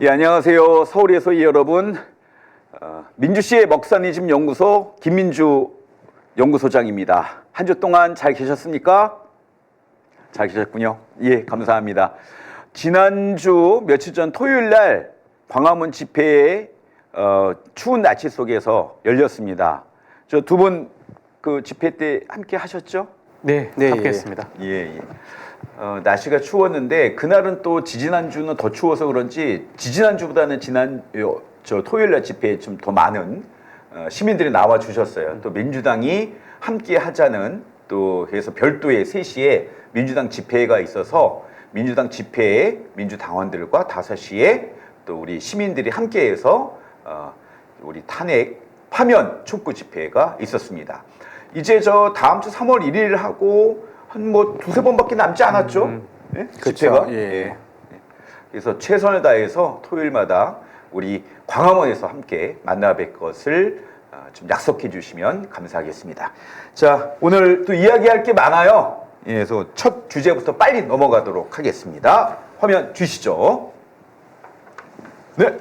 예, 안녕하세요. 서울에서의 여러분. 민주시의 먹사니즘 연구소 김민주 연구소장입니다. 한 주 동안 잘 계셨습니까? 잘 계셨군요. 예, 감사합니다. 지난주 며칠 전 토요일 날 광화문 집회에 추운 날씨 속에서 열렸습니다. 저 두 분 그 집회 때 함께 하셨죠? 네, 함께했습니다. 예. 날씨가 추웠는데 그날은 또 지지난주는 더 추워서 그런지 지지난주보다는 저 토요일 날 집회에 좀 더 많은 시민들이 나와 주셨어요. 또 민주당이 함께 하자는 또 해서 별도의 3시에 민주당 집회가 있어서 민주당 집회에 민주당원들과 5시에 또 우리 시민들이 함께해서 우리 탄핵 파면 촉구 집회가 있었습니다. 이제 저 다음 주 3월 1일 하고 한 뭐 두세 번밖에 남지 않았죠? 네? 집회가? 예. 그래서 최선을 다해서 토요일마다 우리 광화문에서 함께 만나 뵐 것을 좀 약속해 주시면 감사하겠습니다. 자, 오늘 또 이야기할 게 많아요. 예, 그래서 첫 주제부터 빨리 넘어가도록 하겠습니다. 화면 주시죠. 네,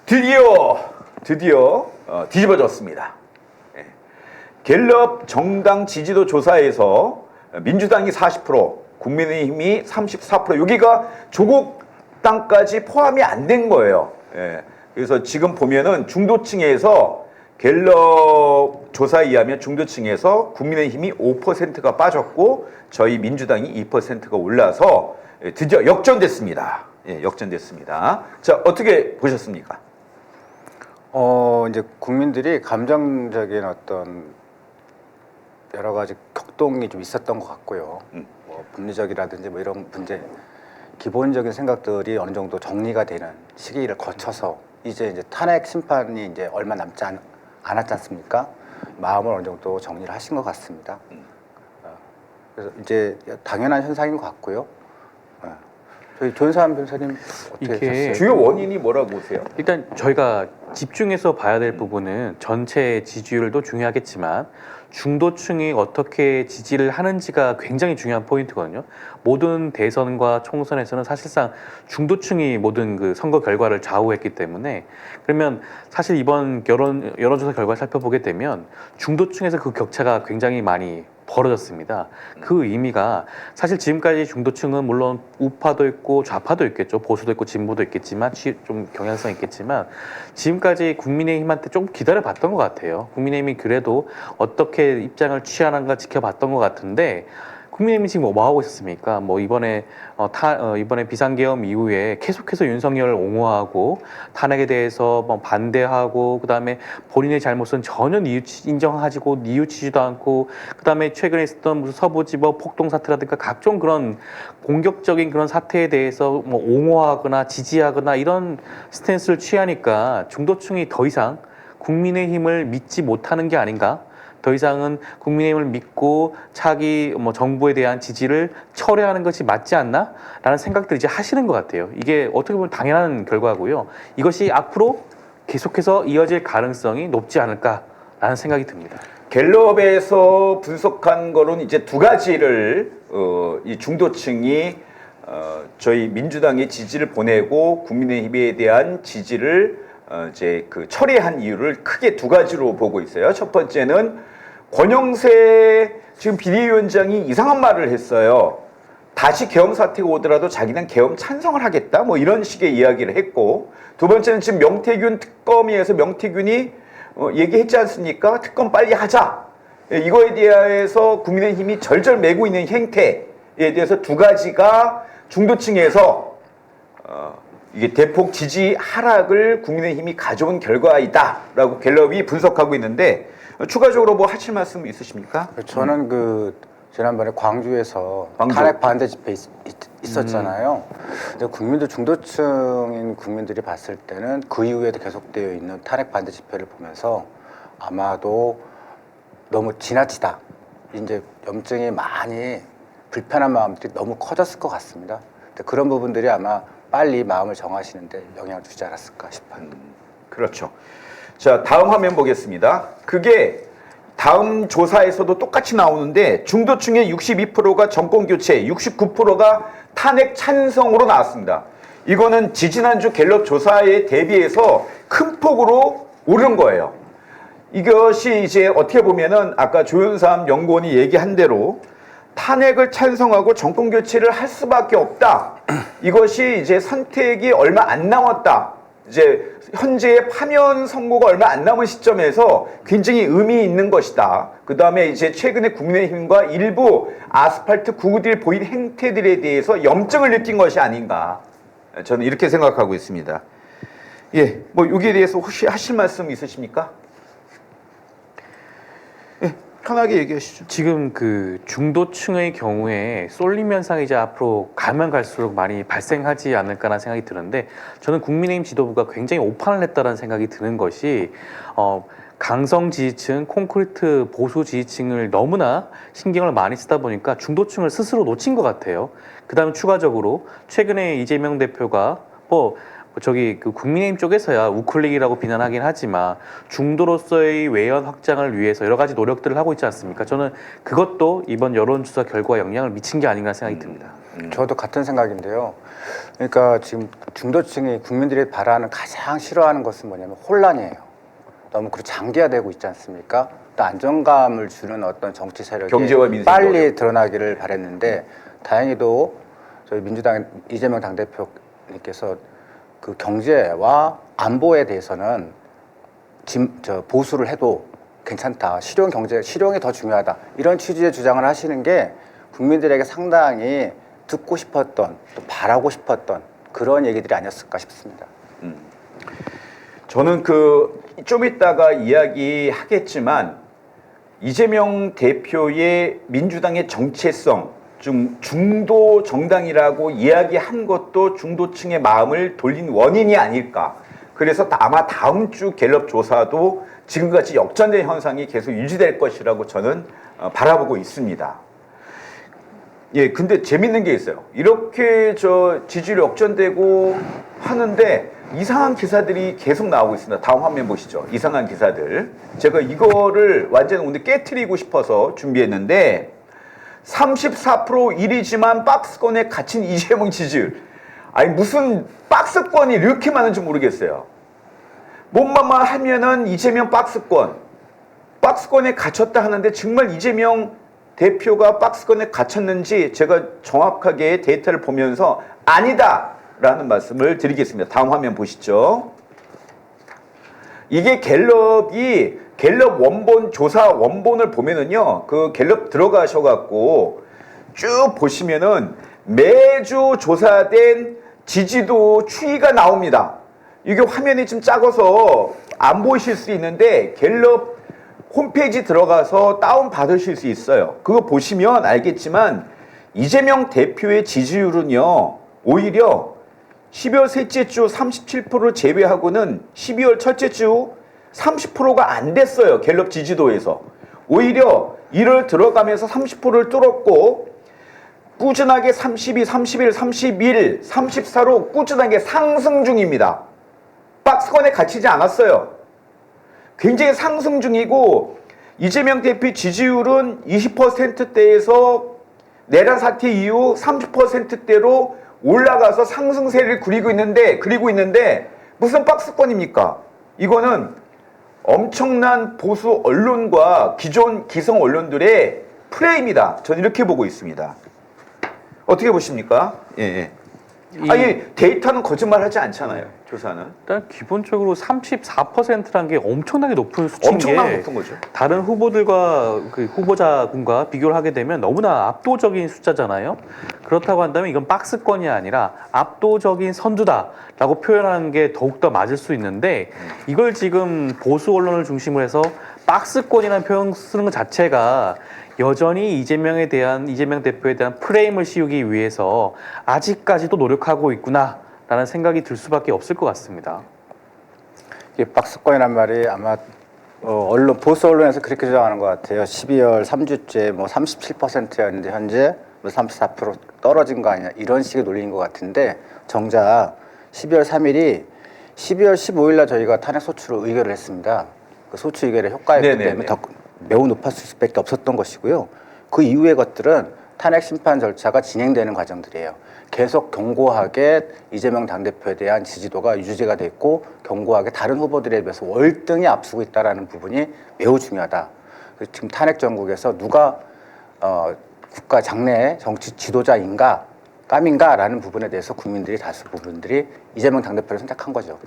드디어 뒤집어졌습니다. 갤럽 정당 지지도 조사에서 민주당이 40%, 국민의힘이 34%, 여기가 조국 당까지 포함이 안 된 거예요. 예. 그래서 지금 보면은 중도층에서 갤럽 조사에 의하면 중도층에서 국민의힘이 5%가 빠졌고 저희 민주당이 2%가 올라서 드디어 역전됐습니다. 예, 역전됐습니다. 자, 어떻게 보셨습니까? 이제 국민들이 감정적인 어떤 여러 가지 격동이 좀 있었던 것 같고요. 뭐 분리적이라든지 뭐 이런 문제, 기본적인 생각들이 어느 정도 정리가 되는 시기를 거쳐서 이제 탄핵 심판이 이제 얼마 남지 않았지 않습니까? 마음을 어느 정도 정리를 하신 것 같습니다. 그래서 이제 당연한 현상인 것 같고요. 저희 조현삼 변호사님 어떻게 하셨어요? 주요 원인이 뭐라고 보세요? 일단 저희가 집중해서 봐야 될 부분은 전체 지지율도 중요하겠지만 중도층이 어떻게 지지를 하는지가 굉장히 중요한 포인트거든요. 모든 대선과 총선에서는 사실상 중도층이 모든 그 선거 결과를 좌우했기 때문에 그러면 사실 이번 여론조사 결과를 살펴보게 되면 중도층에서 그 격차가 굉장히 많이 벌어졌습니다. 그 의미가 사실 지금까지 중도층은 물론 우파도 있고 좌파도 있겠죠. 보수도 있고 진보도 있겠지만 좀 경향성이 있겠지만 지금까지 국민의힘한테 좀 기다려봤던 것 같아요. 국민의힘이 그래도 어떻게 입장을 취하는가 지켜봤던 것 같은데 국민의힘이 지금 뭐 하고 있었습니까? 뭐 이번에 비상계엄 이후에 계속해서 윤석열을 옹호하고 탄핵에 대해서 뭐 반대하고 그다음에 본인의 잘못은 전혀 인정하지고 뉘우치지도 않고 그다음에 최근에 있었던 무슨 서부지법 폭동 사태라든가 각종 그런 공격적인 그런 사태에 대해서 뭐 옹호하거나 지지하거나 이런 스탠스를 취하니까 중도층이 더 이상 국민의힘을 믿지 못하는 게 아닌가? 더 이상은 국민의힘을 믿고 차기 정부에 대한 지지를 철회하는 것이 맞지 않나? 라는 생각들을 이제 하시는 것 같아요. 이게 어떻게 보면 당연한 결과고요. 이것이 앞으로 계속해서 이어질 가능성이 높지 않을까라는 생각이 듭니다. 갤럽에서 분석한 거로는 이제 두 가지를 이 중도층이 저희 민주당의 지지를 보내고 국민의힘에 대한 지지를 이제 그 철회한 이유를 크게 두 가지로 보고 있어요. 첫 번째는 권영세 지금 비대위원장이 이상한 말을 했어요. 다시 계엄 사태가 오더라도 자기는 계엄 찬성을 하겠다. 뭐 이런 식의 이야기를 했고, 두 번째는 지금 명태균 특검위에서 명태균이 얘기했지 않습니까? 특검 빨리 하자. 이거에 대해서 국민의힘이 절절매고 있는 행태에 대해서 두 가지가 중도층에서 이게 대폭 지지 하락을 국민의힘이 가져온 결과이다라고 갤럽이 분석하고 있는데 추가적으로 뭐 하실 말씀 있으십니까? 저는 지난번에 광주에서 탄핵 반대 집회 있었잖아요. 근데 국민들 중도층인 국민들이 봤을 때는 그 이후에도 계속되어 있는 탄핵 반대 집회를 보면서 아마도 너무 지나치다. 이제 염증이 많이 불편한 마음들이 너무 커졌을 것 같습니다. 근데 그런 부분들이 아마 빨리 마음을 정하시는데 영향을 주지 않았을까 싶어요. 그렇죠. 자, 다음 화면 보겠습니다. 그게 다음 조사에서도 똑같이 나오는데 중도층의 62%가 정권교체, 69%가 탄핵 찬성으로 나왔습니다. 이거는 지지난주 갤럽 조사에 대비해서 큰 폭으로 오른 거예요. 이것이 이제 어떻게 보면은 아까 조윤삼 연구원이 얘기한 대로 탄핵을 찬성하고 정권 교체를 할 수밖에 없다. 이것이 이제 선택이 얼마 안 남았다. 이제 현재의 파면 선고가 얼마 안 남은 시점에서 굉장히 의미 있는 것이다. 그 다음에 이제 최근에 국민의힘과 일부 아스팔트 구구들이 보인 행태들에 대해서 염증을 느낀 것이 아닌가. 저는 이렇게 생각하고 있습니다. 예, 뭐 여기에 대해서 혹시 하실 말씀 있으십니까? 예, 편하게 얘기하시죠. 지금 그 중도층의 경우에 쏠림 현상이 이제 앞으로 가면 갈수록 많이 발생하지 않을까라는 생각이 드는데, 저는 국민의힘 지도부가 굉장히 오판을 했다는 생각이 드는 것이 강성 지지층, 콘크리트 보수 지지층을 너무나 신경을 많이 쓰다 보니까 중도층을 스스로 놓친 것 같아요. 그다음에 추가적으로 최근에 이재명 대표가 저기 그 국민의힘 쪽에서야 우클릭이라고 비난하긴 하지만 중도로서의 외연 확장을 위해서 여러 가지 노력들을 하고 있지 않습니까? 저는 그것도 이번 여론조사 결과에 영향을 미친 게 아닌가 생각이 듭니다. 저도 같은 생각인데요. 그러니까 지금 중도층이 국민들이 바라는 가장 싫어하는 것은 뭐냐면 혼란이에요. 너무 장기화되고 있지 않습니까? 또 안정감을 주는 어떤 정치 세력이 경제와 민생 빨리 드러나기를 바랬는데 다행히도 저희 민주당 이재명 당대표님께서 그 경제와 안보에 대해서는 보수를 해도 괜찮다. 실용이 더 중요하다. 이런 취지의 주장을 하시는 게 국민들에게 상당히 듣고 싶었던, 또 바라고 싶었던 그런 얘기들이 아니었을까 싶습니다. 저는 좀 이따가 이야기하겠지만 이재명 대표의 민주당의 정체성, 중도 정당이라고 이야기한 것도 중도층의 마음을 돌린 원인이 아닐까. 그래서 아마 다음 주 갤럽 조사도 지금같이 역전된 현상이 계속 유지될 것이라고 저는 바라보고 있습니다. 예, 근데 재밌는 게 있어요. 이렇게 지지율 역전되고 하는데 이상한 기사들이 계속 나오고 있습니다. 다음 화면 보시죠. 이상한 기사들. 제가 이거를 완전히 오늘 깨트리고 싶어서 준비했는데 34% 1위지만 박스권에 갇힌 이재명 지지율. 아니 무슨 박스권이 이렇게 많은지 모르겠어요. 뭔만 하면은 이재명 박스권에 갇혔다 하는데 정말 이재명 대표가 박스권에 갇혔는지 제가 정확하게 데이터를 보면서 아니다라는 말씀을 드리겠습니다. 다음 화면 보시죠. 이게 갤럽 원본 조사 원본을 보면은요, 그 갤럽 들어가셔갖고 쭉 보시면은 매주 조사된 지지도 추이가 나옵니다. 이게 화면이 좀 작아서 안 보이실 수 있는데 갤럽 홈페이지 들어가서 다운 받으실 수 있어요. 그거 보시면 알겠지만 이재명 대표의 지지율은요, 오히려 12월 셋째 주 37%를 제외하고는 12월 첫째 주 30%가 안 됐어요. 갤럽 지지도에서. 오히려 1월 들어가면서 30%를 뚫었고 꾸준하게 32, 31, 31, 34로 꾸준하게 상승 중입니다. 박스권에 갇히지 않았어요. 굉장히 상승 중이고 이재명 대표 지지율은 20%대에서 내란 사태 이후 30%대로 올라가서 상승세를 그리고 있는데 무슨 박스권입니까? 이거는 엄청난 보수 언론과 기존 기성 언론들의 플레이입니다. 저는 이렇게 보고 있습니다. 어떻게 보십니까? 예. 아니 데이터는 거짓말하지 않잖아요. 조사는. 일단 기본적으로 34%라는 게 엄청나게 높은 수치인 엄청나게 게 높은 거죠. 다른 후보들과 그 후보자군과 비교를 하게 되면 너무나 압도적인 숫자잖아요. 그렇다고 한다면 이건 박스권이 아니라 압도적인 선두다라고 표현하는 게 더욱더 맞을 수 있는데 이걸 지금 보수 언론을 중심으로 해서 박스권이라는 표현 쓰는 것 자체가 여전히 이재명 대표에 대한 프레임을 씌우기 위해서 아직까지도 노력하고 있구나라는 생각이 들 수밖에 없을 것 같습니다. 이게 박스권이란 말이 아마 보수 언론에서 그렇게 주장하는 것 같아요. 12월 3주째 뭐 37%였는데 현재 뭐 34% 떨어진 거 아니냐 이런 식의 논리인 것 같은데 정작 12월 3일이 12월 15일 날 저희가 탄핵 소추로 의결을 했습니다. 그 소추 의결의 효과였기 때문에 더 매우 높았을 수밖에 없었던 것이고요. 그 이후의 것들은 탄핵 심판 절차가 진행되는 과정들이에요. 계속 견고하게 이재명 당대표에 대한 지지도가 유지가 됐고 견고하게 다른 후보들에 비해서 월등히 앞서고 있다는 부분이 매우 중요하다. 지금 탄핵 전국에서 누가 국가 장래의 정치 지도자인가 깜인가라는 부분에 대해서 국민들이 다수 부분들이 이재명 당대표를 선택한 거죠.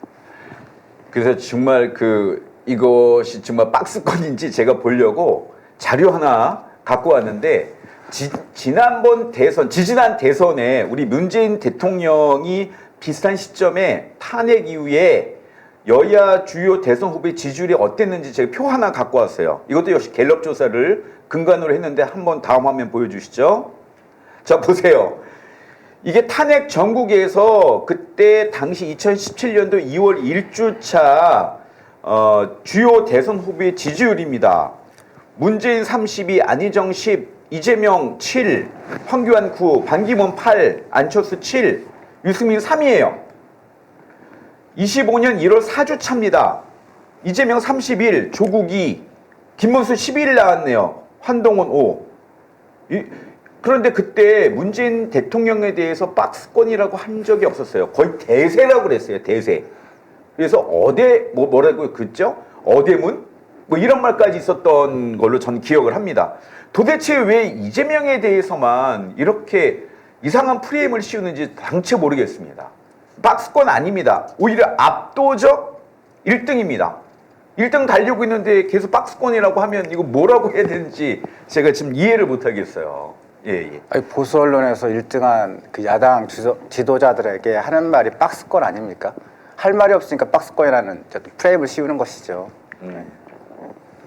그래서 정말 이것이 정말 박스권인지 제가 보려고 자료 하나 갖고 왔는데 지난번 대선, 지지난 대선에 우리 문재인 대통령이 비슷한 시점에 탄핵 이후에 여야 주요 대선 후보의 지지율이 어땠는지 제가 표 하나 갖고 왔어요. 이것도 역시 갤럽 조사를 근간으로 했는데 한번 다음 화면 보여주시죠. 자, 보세요. 이게 탄핵 전국에서 그때 당시 2017년도 2월 1주차 주요 대선 후보의 지지율입니다. 문재인 32, 안희정 10, 이재명 7, 황교안 9, 반기문 8, 안철수 7, 유승민 3이에요. 25년 1월 4주차입니다. 이재명 31, 조국 2, 김문수 11 나왔네요. 한동훈 5. 그런데 그때 문재인 대통령에 대해서 박스권이라고 한 적이 없었어요. 거의 대세라고 그랬어요. 대세. 그래서 뭐라고 그랬죠? 어대문? 뭐 이런 말까지 있었던 걸로 전 기억을 합니다. 도대체 왜 이재명에 대해서만 이렇게 이상한 프레임을 씌우는지 당최 모르겠습니다. 박스권 아닙니다. 오히려 압도적 1등입니다. 1등 달리고 있는데 계속 박스권이라고 하면 이거 뭐라고 해야 되는지 제가 지금 이해를 못하겠어요. 예. 아니, 보수 언론에서 1등한 그 야당 지도자들에게 하는 말이 박스권 아닙니까? 할 말이 없으니까 박스권이라는 프레임을 씌우는 것이죠.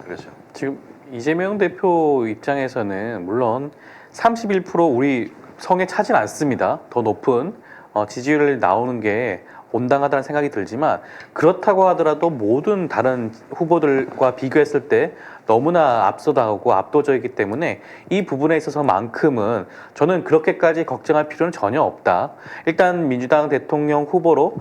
그렇죠. 지금 이재명 대표 입장에서는 물론 31% 우리 성에 차진 않습니다. 더 높은 지지율을 나오는 게 온당하다는 생각이 들지만 그렇다고 하더라도 모든 다른 후보들과 비교했을 때 너무나 앞서다오고 압도적이기 때문에 이 부분에 있어서만큼은 저는 그렇게까지 걱정할 필요는 전혀 없다. 일단 민주당 대통령 후보로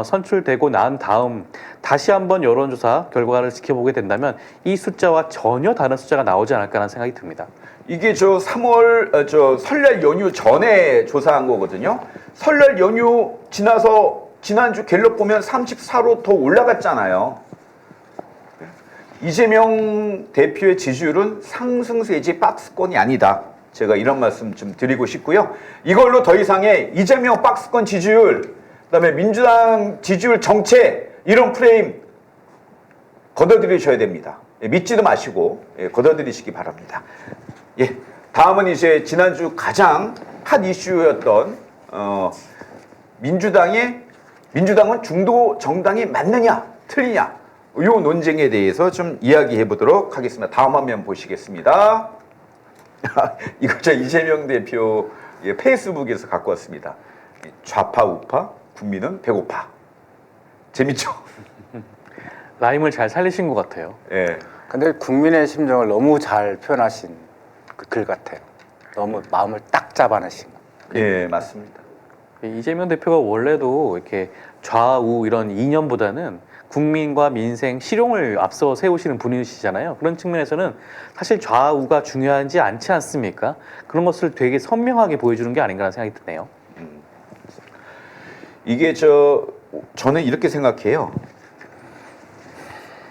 선출되고 난 다음 다시 한번 여론조사 결과를 지켜보게 된다면 이 숫자와 전혀 다른 숫자가 나오지 않을까라는 생각이 듭니다. 이게 설날 연휴 전에 조사한 거거든요. 설날 연휴 지나서 지난주 갤럽 보면 34로 더 올라갔잖아요. 이재명 대표의 지지율은 상승세지 박스권이 아니다. 제가 이런 말씀 좀 드리고 싶고요. 이걸로 더 이상의 이재명 박스권 지지율, 그다음에 민주당 지지율 정체 이런 프레임 걷어들이셔야 됩니다. 믿지도 마시고 걷어들이시기 바랍니다. 예, 다음은 이제 지난주 가장 핫 이슈였던 민주당은 중도 정당이 맞느냐 틀리냐 이 논쟁에 대해서 좀 이야기해 보도록 하겠습니다. 다음 화면 보시겠습니다. 이거 저 이재명 대표 페이스북에서 갖고 왔습니다. 좌파 우파 국민은 배고파. 재밌죠? 라임을 잘 살리신 것 같아요. 예. 근데 국민의 심정을 너무 잘 표현하신 그 글 같아요. 너무 마음을 딱 잡아내신. 예, 맞습니다. 이재명 대표가 원래도 이렇게 좌우 이런 이념보다는 국민과 민생, 실용을 앞서 세우시는 분이시잖아요. 그런 측면에서는 사실 좌우가 중요하지 않지 않습니까? 그런 것을 되게 선명하게 보여주는 게 아닌가라는 생각이 드네요. 이게 저는 이렇게 생각해요.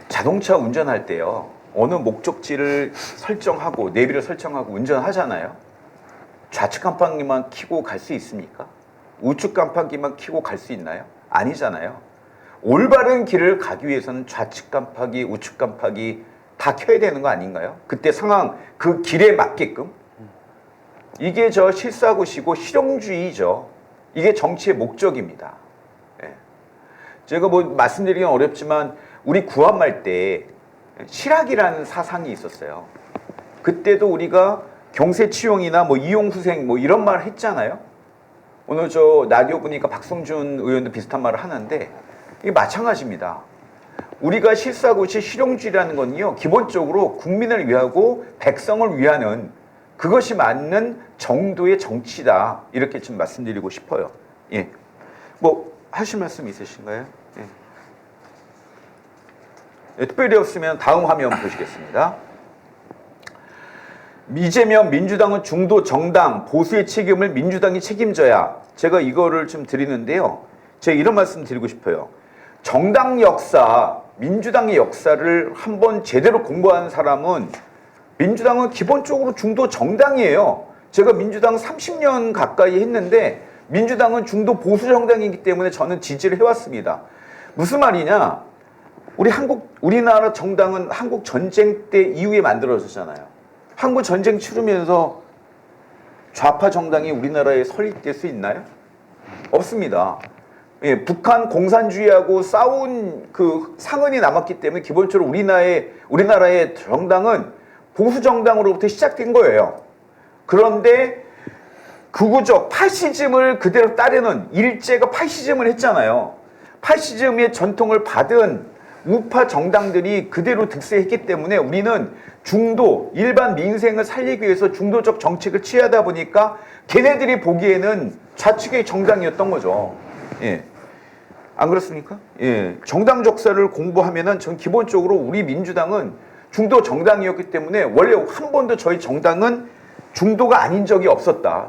자동차 운전할 때요. 어느 목적지를 설정하고 내비를 설정하고 운전하잖아요. 좌측 깜빡이만 켜고 갈 수 있습니까? 우측 깜빡이만 켜고 갈 수 있나요? 아니잖아요. 올바른 길을 가기 위해서는 좌측 깜빡이, 우측 깜빡이 다 켜야 되는 거 아닌가요? 그때 상황, 그 길에 맞게끔. 이게 실사구시고 실용주의죠. 이게 정치의 목적입니다. 예. 제가 말씀드리긴 어렵지만 우리 구한말 때 실학이라는 사상이 있었어요. 그때도 우리가 경세치용이나 이용후생 이런 말 했잖아요. 오늘 라디오 보니까 박성준 의원도 비슷한 말을 하는데 이게 마찬가지입니다. 우리가 실사구시 실용주의라는 건요, 기본적으로 국민을 위하고 백성을 위하는 그것이 맞는 정도의 정치다. 이렇게 좀 말씀드리고 싶어요. 예. 하실 말씀 있으신가요? 예. 특별히 없으면 다음 화면 보시겠습니다. 이재명 민주당은 중도 정당, 보수의 책임을 민주당이 책임져야. 제가 이거를 좀 드리는데요. 제가 이런 말씀 드리고 싶어요. 정당 역사, 민주당의 역사를 한번 제대로 공부한 사람은 민주당은 기본적으로 중도 정당이에요. 제가 민주당 30년 가까이 했는데 민주당은 중도 보수 정당이기 때문에 저는 지지를 해왔습니다. 무슨 말이냐? 우리나라 정당은 한국 전쟁 때 이후에 만들어졌잖아요. 한국 전쟁 치르면서 좌파 정당이 우리나라에 설립될 수 있나요? 없습니다. 예, 북한 공산주의하고 싸운 그 상흔이 남았기 때문에 기본적으로 우리나라의 정당은 보수 정당으로부터 시작된 거예요. 그런데 극우적 파시즘을 그대로 따르는 일제가 파시즘을 했잖아요. 파시즘의 전통을 받은 우파 정당들이 그대로 득세했기 때문에 우리는 중도, 일반 민생을 살리기 위해서 중도적 정책을 취하다 보니까 걔네들이 보기에는 좌측의 정당이었던 거죠. 예. 안 그렇습니까? 예. 정당 적사를 공부하면은 전 기본적으로 우리 민주당은 중도 정당이었기 때문에 원래 한 번도 저희 정당은 중도가 아닌 적이 없었다.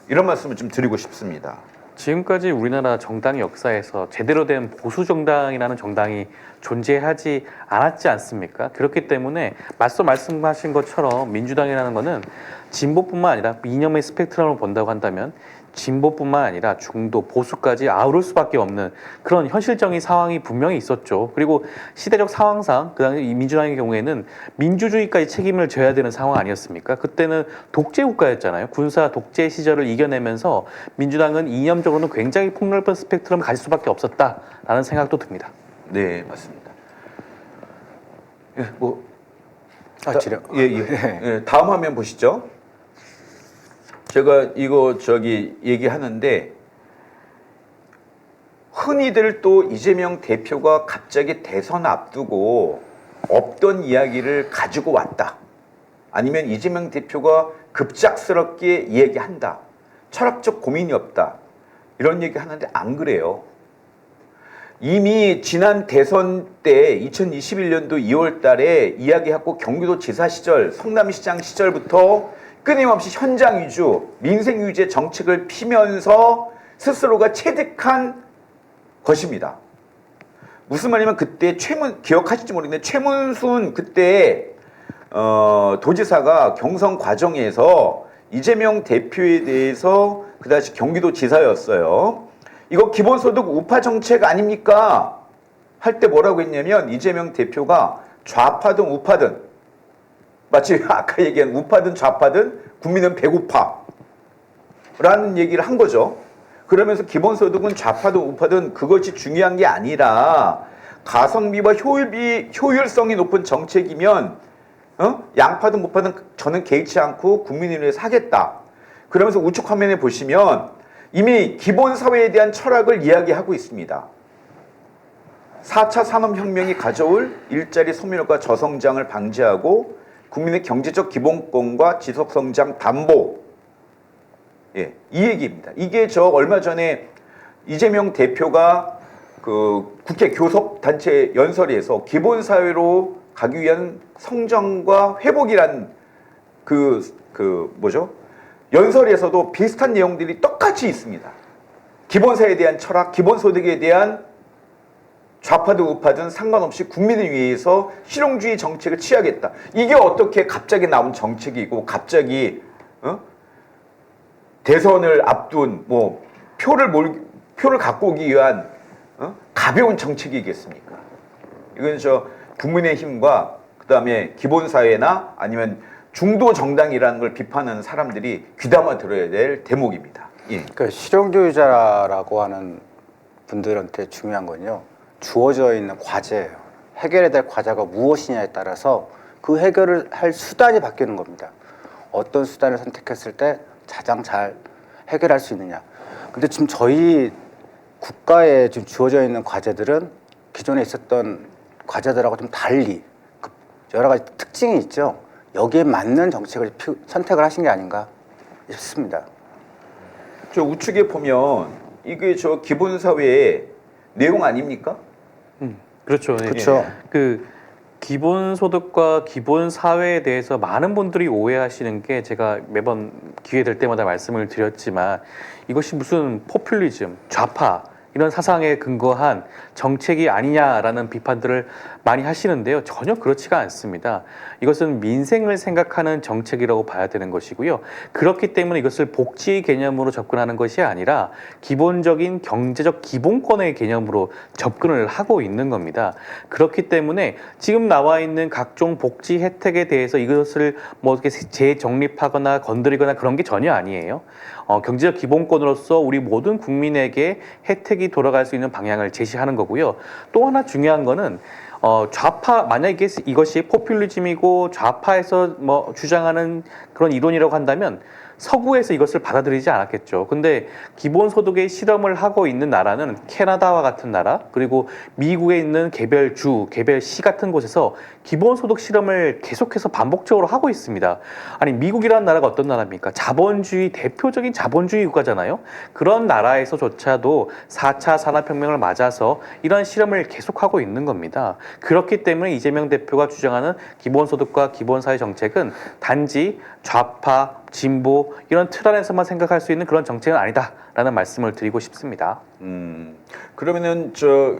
이런 말씀을 좀 드리고 싶습니다. 지금까지 우리나라 정당 역사에서 제대로 된 보수 정당이라는 정당이 존재하지 않았지 않습니까? 그렇기 때문에 맞서 말씀하신 것처럼 민주당이라는 것은 진보뿐만 아니라 이념의 스펙트럼을 본다고 한다면 진보뿐만 아니라 중도, 보수까지 아우를 수밖에 없는 그런 현실적인 상황이 분명히 있었죠. 그리고 시대적 상황상 그 당시 민주당의 경우에는 민주주의까지 책임을 져야 되는 상황 아니었습니까? 그때는 독재 국가였잖아요. 군사 독재 시절을 이겨내면서 민주당은 이념적으로는 굉장히 폭넓은 스펙트럼을 가질 수밖에 없었다라는 생각도 듭니다. 네, 맞습니다. 예, 뭐 지령. 예, 다음 화면 보시죠. 제가 이거 얘기하는데 흔히들 또 이재명 대표가 갑자기 대선 앞두고 없던 이야기를 가지고 왔다. 아니면 이재명 대표가 급작스럽게 이야기한다. 철학적 고민이 없다. 이런 얘기 하는데 안 그래요. 이미 지난 대선 때 2021년도 2월 달에 이야기하고 경기도 지사 시절, 성남시장 시절부터 끊임없이 현장 위주, 민생 위주의 정책을 피면서 스스로가 체득한 것입니다. 무슨 말이냐면 그때 기억하실지 모르겠는데 최문순 그때 도지사가 경선 과정에서 이재명 대표에 대해서 그 당시 경기도 지사였어요. 이거 기본소득 우파 정책 아닙니까? 할 때 뭐라고 했냐면 이재명 대표가 좌파든 우파든 마치 아까 얘기한 우파든 좌파든 국민은 배고파 라는 얘기를 한 거죠. 그러면서 기본소득은 좌파든 우파든 그것이 중요한 게 아니라 가성비와 효율성이 높은 정책이면 양파든 우파든 저는 개의치 않고 국민을 위해서 하겠다. 그러면서 우측 화면에 보시면 이미 기본사회에 대한 철학을 이야기하고 있습니다. 4차 산업혁명이 가져올 일자리 소멸과 저성장을 방지하고 국민의 경제적 기본권과 지속성장 담보. 예, 이 얘기입니다. 이게 얼마 전에 이재명 대표가 그 국회 교섭단체 연설에서 기본사회로 가기 위한 성장과 회복이란 연설에서도 비슷한 내용들이 똑같이 있습니다. 기본사회에 대한 철학, 기본소득에 대한 좌파든 우파든 상관없이 국민을 위해서 실용주의 정책을 취하겠다. 이게 어떻게 갑자기 나온 정책이고 갑자기 대선을 앞둔 표를 갖고 오기 위한 가벼운 정책이겠습니까? 이건 국민의힘과 그다음에 기본사회나 아니면 중도 정당이라는 걸 비판하는 사람들이 귀담아 들어야 될 대목입니다. 예. 그러니까 실용주의자라고 하는 분들한테 중요한 건요. 주어져 있는 과제예요. 해결해야 될 과제가 무엇이냐에 따라서 그 해결을 할 수단이 바뀌는 겁니다. 어떤 수단을 선택했을 때 가장 잘 해결할 수 있느냐. 근데 지금 저희 국가에 지금 주어져 있는 과제들은 기존에 있었던 과제들하고 좀 달리 여러 가지 특징이 있죠. 여기에 맞는 정책을 선택을 하신 게 아닌가 싶습니다. 저 우측에 보면 이게 기본사회의 내용 아닙니까? 그렇죠. 그렇죠. 기본소득과 기본사회에 대해서 많은 분들이 오해하시는 게 제가 매번 기회 될 때마다 말씀을 드렸지만 이것이 무슨 포퓰리즘, 좌파 이런 사상에 근거한 정책이 아니냐라는 비판들을 많이 하시는데요. 전혀 그렇지가 않습니다. 이것은 민생을 생각하는 정책이라고 봐야 되는 것이고요. 그렇기 때문에 이것을 복지 개념으로 접근하는 것이 아니라 기본적인 경제적 기본권의 개념으로 접근을 하고 있는 겁니다. 그렇기 때문에 지금 나와 있는 각종 복지 혜택에 대해서 이것을 뭐 이렇게 재정립하거나 건드리거나 그런 게 전혀 아니에요. 경제적 기본권으로서 우리 모든 국민에게 혜택이 돌아갈 수 있는 방향을 제시하는 거고요. 또 하나 중요한 거는 좌파 만약에 이것이 포퓰리즘이고 좌파에서 뭐 주장하는 그런 이론이라고 한다면 서구에서 이것을 받아들이지 않았겠죠. 근데 기본소득의 실험을 하고 있는 나라는 캐나다와 같은 나라, 그리고 미국에 있는 개별주, 개별시 같은 곳에서 기본소득 실험을 계속해서 반복적으로 하고 있습니다. 아니, 미국이라는 나라가 어떤 나라입니까? 자본주의, 대표적인 자본주의 국가잖아요. 그런 나라에서조차도 4차 산업혁명을 맞아서 이런 실험을 계속하고 있는 겁니다. 그렇기 때문에 이재명 대표가 주장하는 기본소득과 기본사회 정책은 단지 좌파, 진보 이런 틀 안에서만 생각할 수 있는 그런 정책은 아니다라는 말씀을 드리고 싶습니다. 그러면은 저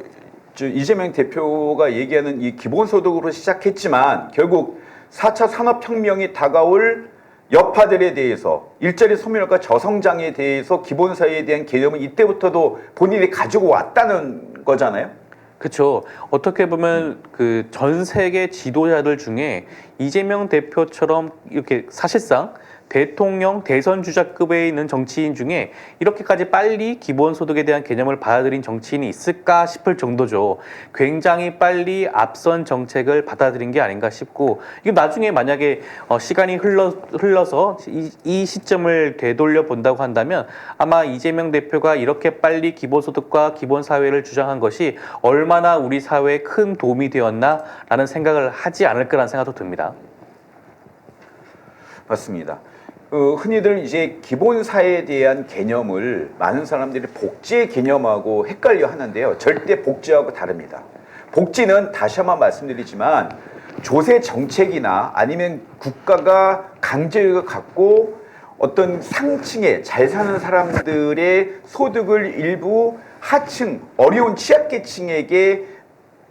이재명 대표가 얘기하는 이 기본소득으로 시작했지만 결국 4차 산업혁명이 다가올 여파들에 대해서 일자리 소멸과 저성장에 대해서 기본사회에 대한 개념을 이때부터도 본인이 가지고 왔다는 거잖아요. 그렇죠. 어떻게 보면 그 전 세계 지도자들 중에 이재명 대표처럼 이렇게 사실상 대통령 대선 주자급에 있는 정치인 중에 이렇게까지 빨리 기본소득에 대한 개념을 받아들인 정치인이 있을까 싶을 정도죠. 굉장히 빨리 앞선 정책을 받아들인 게 아닌가 싶고, 이거 나중에 만약에 시간이 흘러서 이 시점을 되돌려 본다고 한다면 아마 이재명 대표가 이렇게 빨리 기본소득과 기본사회를 주장한 것이 얼마나 우리 사회에 큰 도움이 되었나라는 생각을 하지 않을까라는 생각도 듭니다. 맞습니다. 흔히들 이제 기본사회에 대한 개념을 많은 사람들이 복지의 개념하고 헷갈려 하는데요. 절대 복지하고 다릅니다. 복지는 다시 한번 말씀드리지만 조세 정책이나 아니면 국가가 강제력을 갖고 어떤 상층에 잘 사는 사람들의 소득을 일부 하층, 어려운 취약계층에게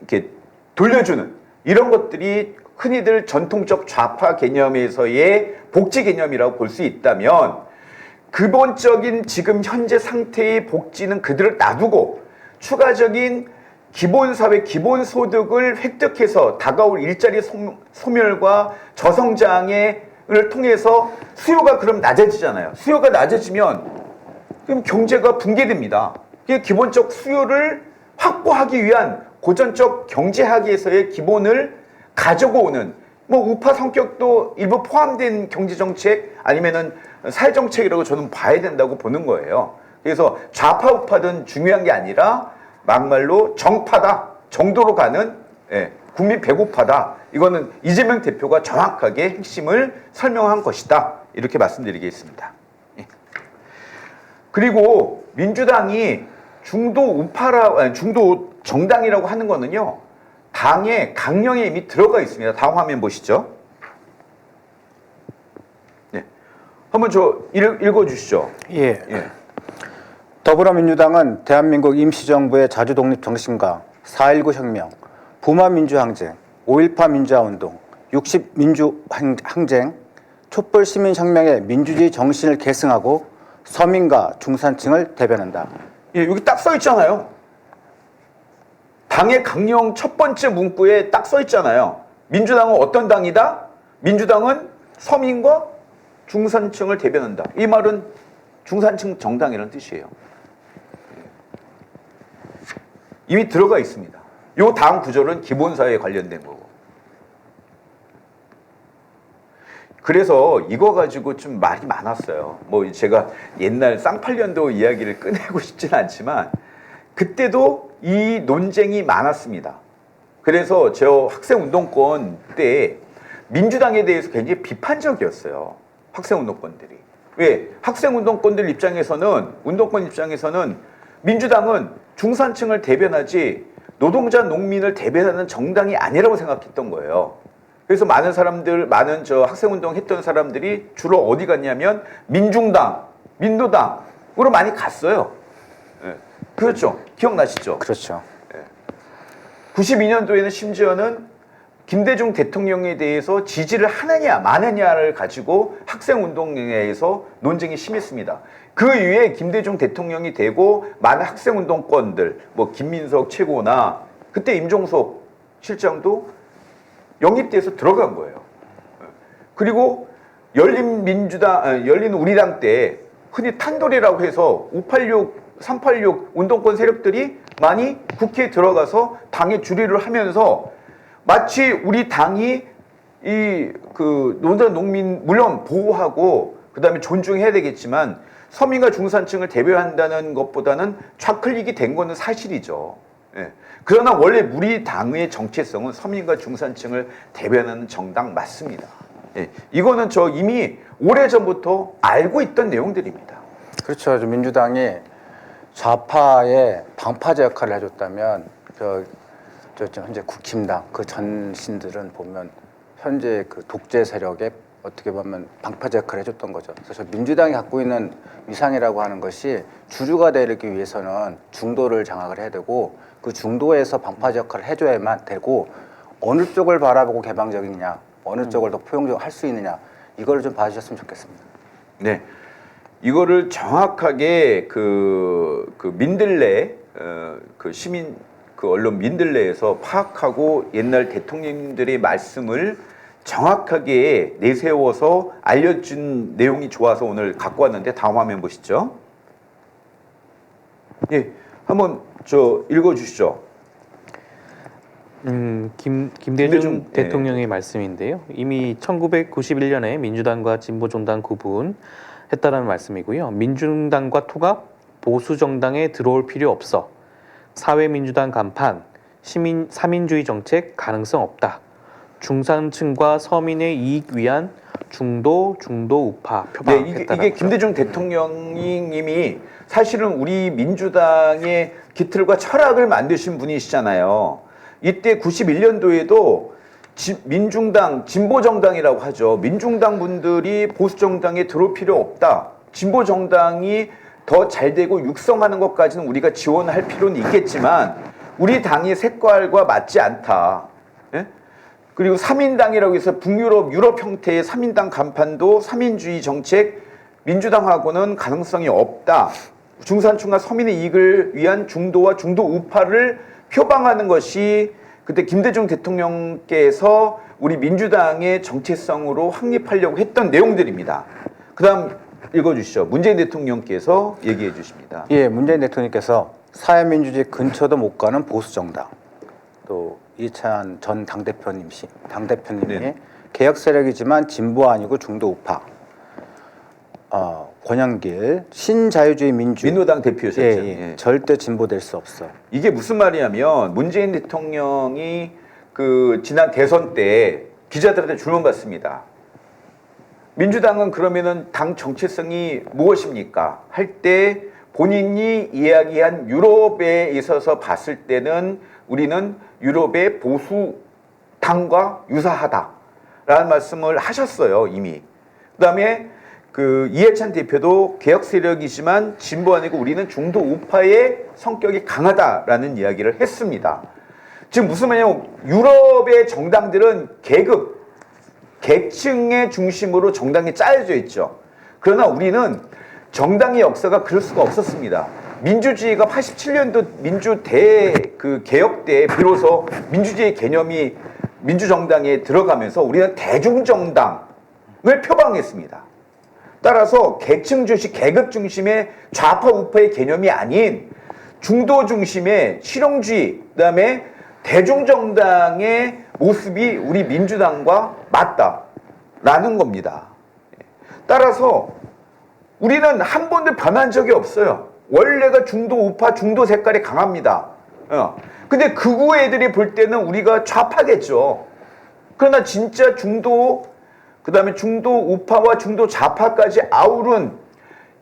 이렇게 돌려주는 이런 것들이 흔히들 전통적 좌파 개념에서의 복지 개념이라고 볼 수 있다면 기본적인 지금 현재 상태의 복지는 그대로 놔두고 추가적인 기본사회, 기본소득을 획득해서 다가올 일자리 소멸과 저성장을 통해서 수요가 그럼 낮아지잖아요. 수요가 낮아지면 그럼 경제가 붕괴됩니다. 기본적 수요를 확보하기 위한 고전적 경제학에서의 기본을 가지고 오는 뭐 우파 성격도 일부 포함된 경제정책 아니면은 사회정책이라고 저는 봐야 된다고 보는 거예요. 그래서 좌파 우파든 중요한 게 아니라 막말로 정파다, 정도로 가는 국민 배고파다. 이거는 이재명 대표가 정확하게 핵심을 설명한 것이다. 이렇게 말씀드리겠습니다. 그리고 민주당이 중도 정당이라고 하는 거는요. 당의 강령에 이미 들어가 있습니다. 다음 화면 보시죠. 네, 한번 읽어주시죠. 예. 더불어민주당은 대한민국 임시정부의 자주독립 정신과 4.19 혁명, 부마 민주항쟁, 5.18 민주화운동, 60 민주항쟁, 촛불 시민혁명의 민주주의 정신을 계승하고 서민과 중산층을 대변한다. 예, 여기 딱 써 있잖아요. 당의 강령 첫 번째 문구에 딱 써 있잖아요. 민주당은 어떤 당이다? 민주당은 서민과 중산층을 대변한다. 이 말은 중산층 정당이라는 뜻이에요. 이미 들어가 있습니다. 요 다음 구절은 기본사회에 관련된 거고. 그래서 이거 가지고 좀 말이 많았어요. 뭐 제가 옛날 쌍팔년도 이야기를 꺼내고 싶지는 않지만 그때도 이 논쟁이 많았습니다. 그래서 저 학생운동권 때 민주당에 대해서 굉장히 비판적이었어요. 학생운동권들이. 왜? 학생운동권들 입장에서는, 운동권 입장에서는 민주당은 중산층을 대변하지 노동자 농민을 대변하는 정당이 아니라고 생각했던 거예요. 그래서 많은 사람들, 많은 저 학생운동 했던 사람들이 주로 어디 갔냐면 민중당, 민노당으로 많이 갔어요. 예. 그렇죠. 기억나시죠? 그렇죠. 92년도에는 심지어는 김대중 대통령에 대해서 지지를 하느냐 마느냐를 가지고 학생운동에서 논쟁이 심했습니다. 그 이후에 김대중 대통령이 되고 많은 학생운동권들, 뭐 김민석 최고나 그때 임종석 실장도 영입돼서 들어간 거예요. 그리고 열린 우리당 때 흔히 탄돌이라고 해서 586, 386 운동권 세력들이 많이 국회에 들어가서 당의 주류를 하면서 마치 우리 당이 이 그 노동자 농민 물론 보호하고 그다음에 존중해야 되겠지만 서민과 중산층을 대변한다는 것보다는 좌클릭이 된 거는 사실이죠. 예. 그러나 원래 우리 당의 정체성은 서민과 중산층을 대변하는 정당 맞습니다. 예. 이거는 저 이미 오래전부터 알고 있던 내용들입니다. 그렇죠. 민주당이 좌파의 방파제 역할을 해줬다면 저 현재 국힘당 그 전신들은 보면 현재 그 독재 세력의 어떻게 보면 방파제 역할을 해줬던 거죠. 그래서 민주당이 갖고 있는 위상이라고 하는 것이 주류가 되기 위해서는 중도를 장악을 해야 되고 그 중도에서 방파제 역할을 해줘야만 되고 어느 쪽을 바라보고 개방적이냐, 어느 쪽을 더 포용적으로 할 수 있느냐 이걸 좀 봐주셨으면 좋겠습니다. 네, 이거를 정확하게 그 민들레 그 시민 그 언론 민들레에서 파악하고 옛날 대통령님들의 말씀을 정확하게 내세워서 알려준 내용이 좋아서 오늘 갖고 왔는데 다음 화면 보시죠. 예, 한번 저 읽어주시죠. 김대중 대통령의 말씀인데요. 이미 1991년에 민주당과 진보정당 구분했다라는 말씀이고요. 민중당과 통합, 보수정당에 들어올 필요 없어. 사회민주당 간판, 사민주의 정책 가능성 없다. 중산층과 서민의 이익 위한 중도 우파 표방했다라고. 이게 김대중 대통령님이 사실은 우리 민주당의 기틀과 철학을 만드신 분이시잖아요. 이때 91년도에도 민중당, 진보정당이라고 하죠. 민중당 분들이 보수정당에 들어올 필요 없다. 진보정당이 더 잘되고 육성하는 것까지는 우리가 지원할 필요는 있겠지만 우리 당의 색깔과 맞지 않다. 예? 그리고 3인당이라고 해서 유럽 형태의 3인당 간판도 3인주의 정책 민주당하고는 가능성이 없다. 중산층과 서민의 이익을 위한 중도와 중도 우파를 표방하는 것이 그때 김대중 대통령께서 우리 민주당의 정체성으로 확립하려고 했던 내용들입니다. 그 다음 읽어주시죠. 문재인 대통령께서 얘기해 주십니다. 예, 문재인 대통령께서 사회민주주의 근처도 못 가는 보수정당, 또 이찬 전 당대표님이 네. 개혁 세력이지만 진보 아니고 중도 우파, 권영길 신자유주의 민노당 대표였었죠. 예. 절대 진보될 수 없어. 이게 무슨 말이냐면 문재인 대통령이 그 지난 대선 때 기자들한테 질문받습니다. 민주당은 그러면은 당 정체성이 무엇입니까? 할 때 본인이 이야기한 유럽에 있어서 봤을 때는 우리는 유럽의 보수 당과 유사하다라는 말씀을 하셨어요, 이미. 그다음에 그 이해찬 대표도 개혁 세력이지만 진보 아니고 우리는 중도 우파의 성격이 강하다라는 이야기를 했습니다. 지금 무슨 말이냐면 유럽의 정당들은 계층의 중심으로 정당이 짜여져 있죠. 그러나 우리는 정당의 역사가 그럴 수가 없었습니다. 민주주의가 87년도 그 개혁 때 비로소 민주주의 개념이 민주정당에 들어가면서 우리는 대중정당을 표방했습니다. 따라서 계층 중심, 계급 중심의 좌파 우파의 개념이 아닌 중도 중심의 실용주의, 그다음에 대중정당의 모습이 우리 민주당과 맞다라는 겁니다. 따라서 우리는 한 번도 변한 적이 없어요. 원래가 중도 우파, 중도 색깔이 강합니다. 근데 극우 애들이 볼 때는 우리가 좌파겠죠. 그러나 진짜 중도, 그 다음에 중도 우파와 중도 좌파까지 아우른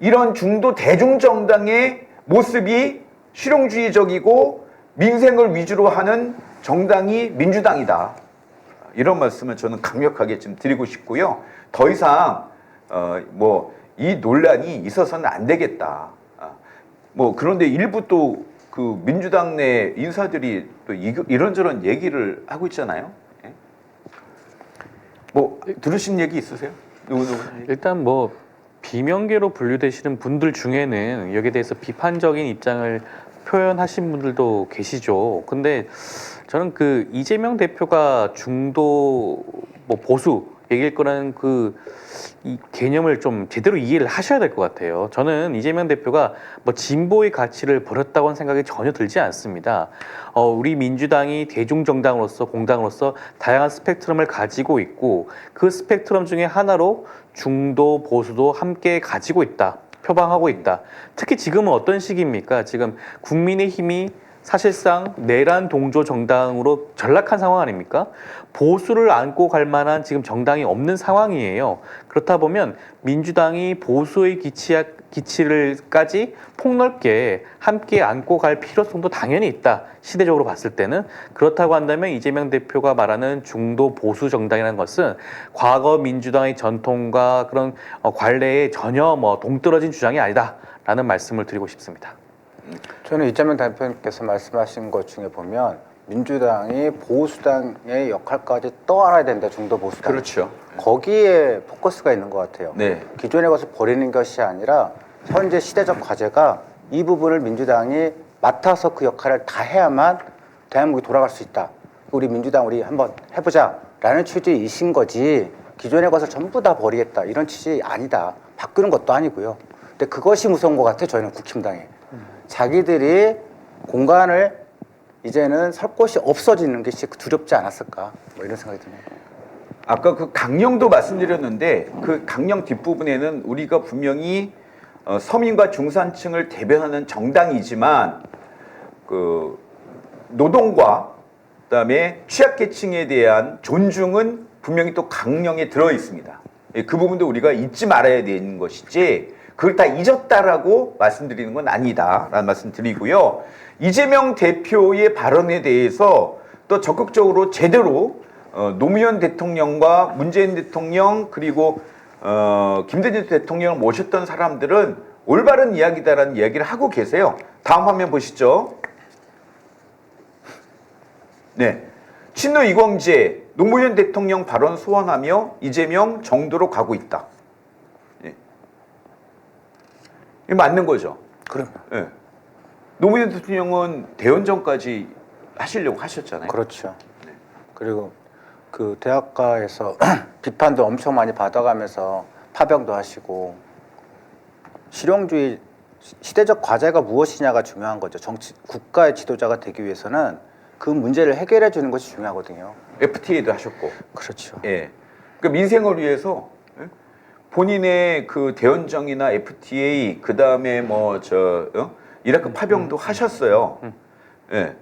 이런 중도 대중정당의 모습이 실용주의적이고 민생을 위주로 하는 정당이 민주당이다. 이런 말씀을 저는 강력하게 좀 드리고 싶고요. 더 이상 뭐 이 논란이 있어서는 안 되겠다. 뭐 그런데 일부 또 그 민주당 내 인사들이 또 이런저런 얘기를 하고 있잖아요. 예? 뭐 들으신 얘기 있으세요? 누구? 일단 뭐 비명계로 분류되시는 분들 중에는 여기에 대해서 비판적인 입장을 표현하신 분들도 계시죠. 근데 저는 그 이재명 대표가 중도 뭐 보수 얘기일 거라는 이 개념을 좀 제대로 이해를 하셔야 될 것 같아요. 저는 이재명 대표가 뭐 진보의 가치를 버렸다고는 생각이 전혀 들지 않습니다. 우리 민주당이 대중정당으로서 공당으로서 다양한 스펙트럼을 가지고 있고 그 스펙트럼 중에 하나로 중도 보수도 함께 가지고 있다. 표방하고 있다. 특히 지금은 어떤 시기입니까? 지금 국민의힘이 사실상 내란 동조 정당으로 전락한 상황 아닙니까? 보수를 안고 갈 만한 지금 정당이 없는 상황이에요. 그렇다 보면 민주당이 보수의 기치를까지 폭넓게 함께 안고 갈 필요성도 당연히 있다. 시대적으로 봤을 때는. 그렇다고 한다면 이재명 대표가 말하는 중도 보수 정당이라는 것은 과거 민주당의 전통과 그런 관례에 전혀 뭐 동떨어진 주장이 아니다라는 말씀을 드리고 싶습니다. 저는 이재명 대표님께서 말씀하신 것 중에 보면 민주당이 보수당의 역할까지 떠안아야 된다. 중도 보수당. 그렇죠. 거기에 포커스가 있는 것 같아요. 네. 기존의 것을 버리는 것이 아니라 현재 시대적 과제가 이 부분을 민주당이 맡아서 그 역할을 다 해야만 대한민국이 돌아갈 수 있다. 우리 민주당 우리 한번 해보자라는 취지이신 거지 기존의 것을 전부 다 버리겠다 이런 취지 아니다. 바꾸는 것도 아니고요. 근데 그것이 무서운 것 같아요. 저희는 국힘당에. 자기들이 공간을 이제는 설 곳이 없어지는 것이 두렵지 않았을까 뭐 이런 생각이 드네요. 아까 그 강령도 말씀드렸는데 그 강령 뒷부분에는 우리가 분명히 서민과 중산층을 대변하는 정당이지만 그 노동과 그다음에 취약계층에 대한 존중은 분명히 또 강령에 들어 있습니다. 그 부분도 우리가 잊지 말아야 되는 것이지 그걸 다 잊었다라고 말씀드리는 건 아니다라는 말씀 드리고요. 이재명 대표의 발언에 대해서 또 적극적으로 제대로 노무현 대통령과 문재인 대통령 그리고 김대중 대통령을 모셨던 사람들은 올바른 이야기다라는 이야기를 하고 계세요. 다음 화면 보시죠. 네, 친노 이광재 노무현 대통령 발언 소환하며 이재명 정도로 가고 있다. 네. 이게 맞는 거죠. 그럼요. 네. 노무현 대통령은 대연정까지 하시려고 하셨잖아요. 그렇죠. 그리고 그 대학가에서 비판도 엄청 많이 받아가면서 파병도 하시고 실용주의 시대적 과제가 무엇이냐가 중요한 거죠. 국가의 지도자가 되기 위해서는 그 문제를 해결해 주는 것이 중요하거든요. FTA도 하셨고. 그렇죠. 예. 그 민생을 위해서 본인의 그 대연정이나 FTA 그 다음에 이라크 파병도 하셨어요. 예.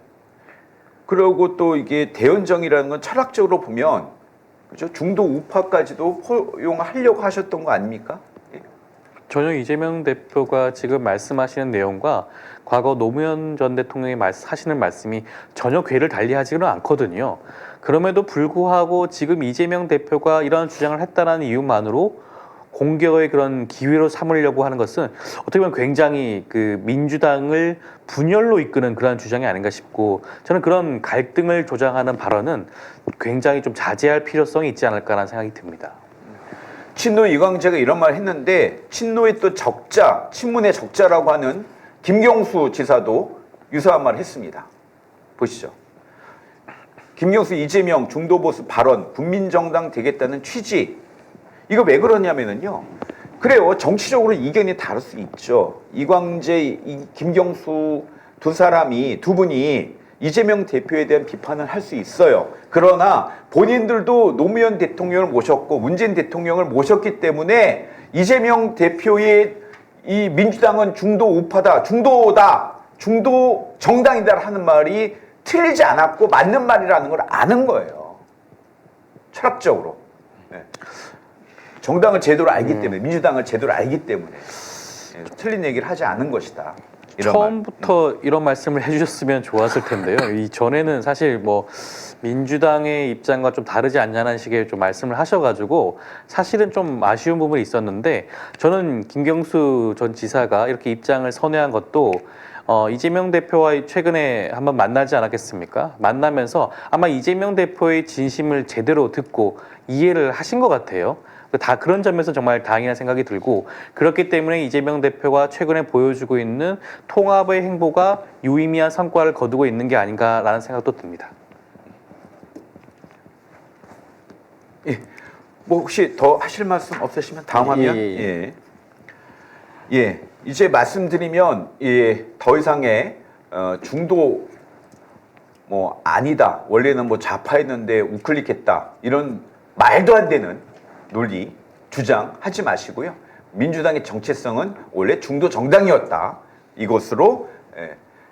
그리고 또 이게 대연정이라는 건 철학적으로 보면 그죠? 중도 우파까지도 포용하려고 하셨던 거 아닙니까? 예. 전혀 이재명 대표가 지금 말씀하시는 내용과 과거 노무현 전 대통령이 하시는 말씀이 전혀 궤를 달리하지는 않거든요. 그럼에도 불구하고 지금 이재명 대표가 이런 주장을 했다는 이유만으로 공격의 그런 기회로 삼으려고 하는 것은 어떻게 보면 굉장히 그 민주당을 분열로 이끄는 그런 주장이 아닌가 싶고 저는 그런 갈등을 조장하는 발언은 굉장히 좀 자제할 필요성이 있지 않을까라는 생각이 듭니다. 친노 이광재가 이런 말 했는데 친노의 또 적자, 친문의 적자라고 하는 김경수 지사도 유사한 말 했습니다. 보시죠. 김경수 이재명 중도보수 발언 국민정당 되겠다는 취지 이거 왜 그러냐면은요. 그래요. 정치적으로 이견이 다를 수 있죠. 이광재, 김경수 두 분이 이재명 대표에 대한 비판을 할 수 있어요. 그러나 본인들도 노무현 대통령을 모셨고 문재인 대통령을 모셨기 때문에 이재명 대표의 이 민주당은 중도 우파다, 중도 정당이다 하는 말이 틀리지 않았고 맞는 말이라는 걸 아는 거예요. 철학적으로. 네. 정당을 제대로 알기 때문에 민주당을 제대로 알기 때문에 틀린 얘기를 하지 않은 것이다. 처음부터 이런 말씀을 해주셨으면 좋았을 텐데요. 이 전에는 사실 뭐 민주당의 입장과 좀 다르지 않냐는 식의 좀 말씀을 하셔가지고 사실은 좀 아쉬운 부분이 있었는데 저는 김경수 전 지사가 이렇게 입장을 선회한 것도 이재명 대표와 최근에 한번 만나지 않았겠습니까? 만나면서 아마 이재명 대표의 진심을 제대로 듣고 이해를 하신 것 같아요. 다 그런 점에서 정말 다행이라는 생각이 들고 그렇기 때문에 이재명 대표가 최근에 보여주고 있는 통합의 행보가 유의미한 성과를 거두고 있는 게 아닌가라는 생각도 듭니다. 예. 뭐 혹시 더 하실 말씀 없으시면 다음 화면. 예. 예. 이제 말씀드리면 더 이상의 중도 뭐 아니다. 원래는 뭐 좌파였는데 우클릭했다. 이런 말도 안 되는 논리, 주장 하지 마시고요. 민주당의 정체성은 원래 중도 정당이었다. 이것으로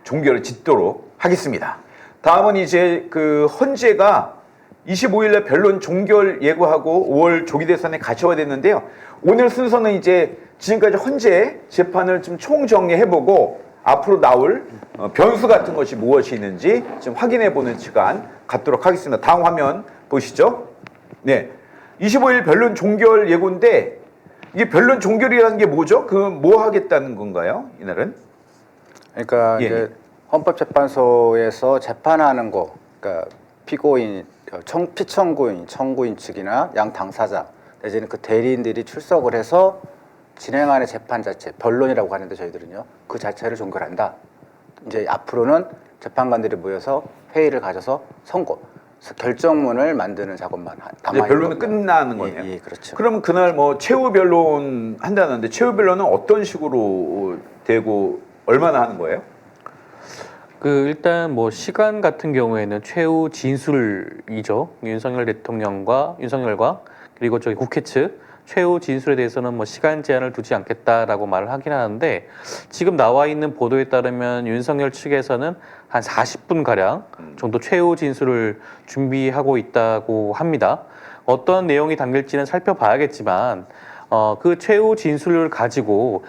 종결을 짓도록 하겠습니다. 다음은 이제 그 헌재가 25일날 변론 종결 예고하고 5월 조기 대선에 가셔야 됐는데요. 오늘 순서는 이제 지금까지 헌재 재판을 좀 총정리해보고 앞으로 나올 변수 같은 것이 무엇이 있는지 좀 확인해보는 시간 갖도록 하겠습니다. 다음 화면 보시죠. 네, 25일 변론 종결 예고인데 이게 변론 종결이라는 게 뭐죠? 그 뭐 하겠다는 건가요? 이날은? 그러니까 예. 이제 헌법재판소에서 재판하는 거, 그러니까 피고인, 피청구인, 청구인 측이나 양 당사자 내지는 그 대리인들이 출석을 해서 진행하는 재판 자체, 변론이라고 하는데 저희들은요, 그 자체를 종결한다. 이제 앞으로는 재판관들이 모여서 회의를 가져서 결정문을 만드는 작업만 남아 있는 변론은 끝나는 거네요. 예, 그렇죠. 그러면 그날 뭐 최후 변론 한다는데 최후 변론은 어떤 식으로 되고 얼마나 하는 거예요? 일단 뭐 시간 같은 경우에는 최후 진술이죠. 윤석열과 그리고 저희 국회 측 최후 진술에 대해서는 뭐 시간 제한을 두지 않겠다라고 말을 하긴 하는데 지금 나와 있는 보도에 따르면 윤석열 측에서는 한 40분 가량 정도 최후 진술을 준비하고 있다고 합니다. 어떤 내용이 담길지는 살펴봐야겠지만 그 최후 진술을 가지고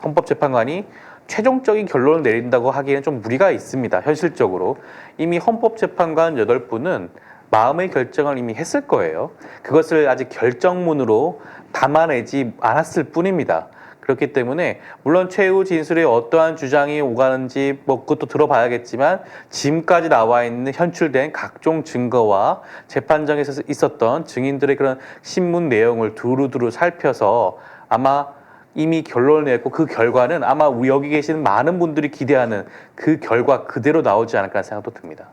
헌법재판관이 최종적인 결론을 내린다고 하기에는 좀 무리가 있습니다. 현실적으로 이미 헌법재판관 8분은 마음의 결정을 이미 했을 거예요. 그것을 아직 결정문으로 담아내지 않았을 뿐입니다. 그렇기 때문에 물론 최후 진술에 어떠한 주장이 오가는지 뭐 그것도 들어봐야겠지만 지금까지 나와 있는 현출된 각종 증거와 재판장에서 있었던 증인들의 그런 신문 내용을 두루두루 살펴서 아마 이미 결론을 냈고 그 결과는 아마 여기 계시는 많은 분들이 기대하는 그 결과 그대로 나오지 않을까 생각도 듭니다.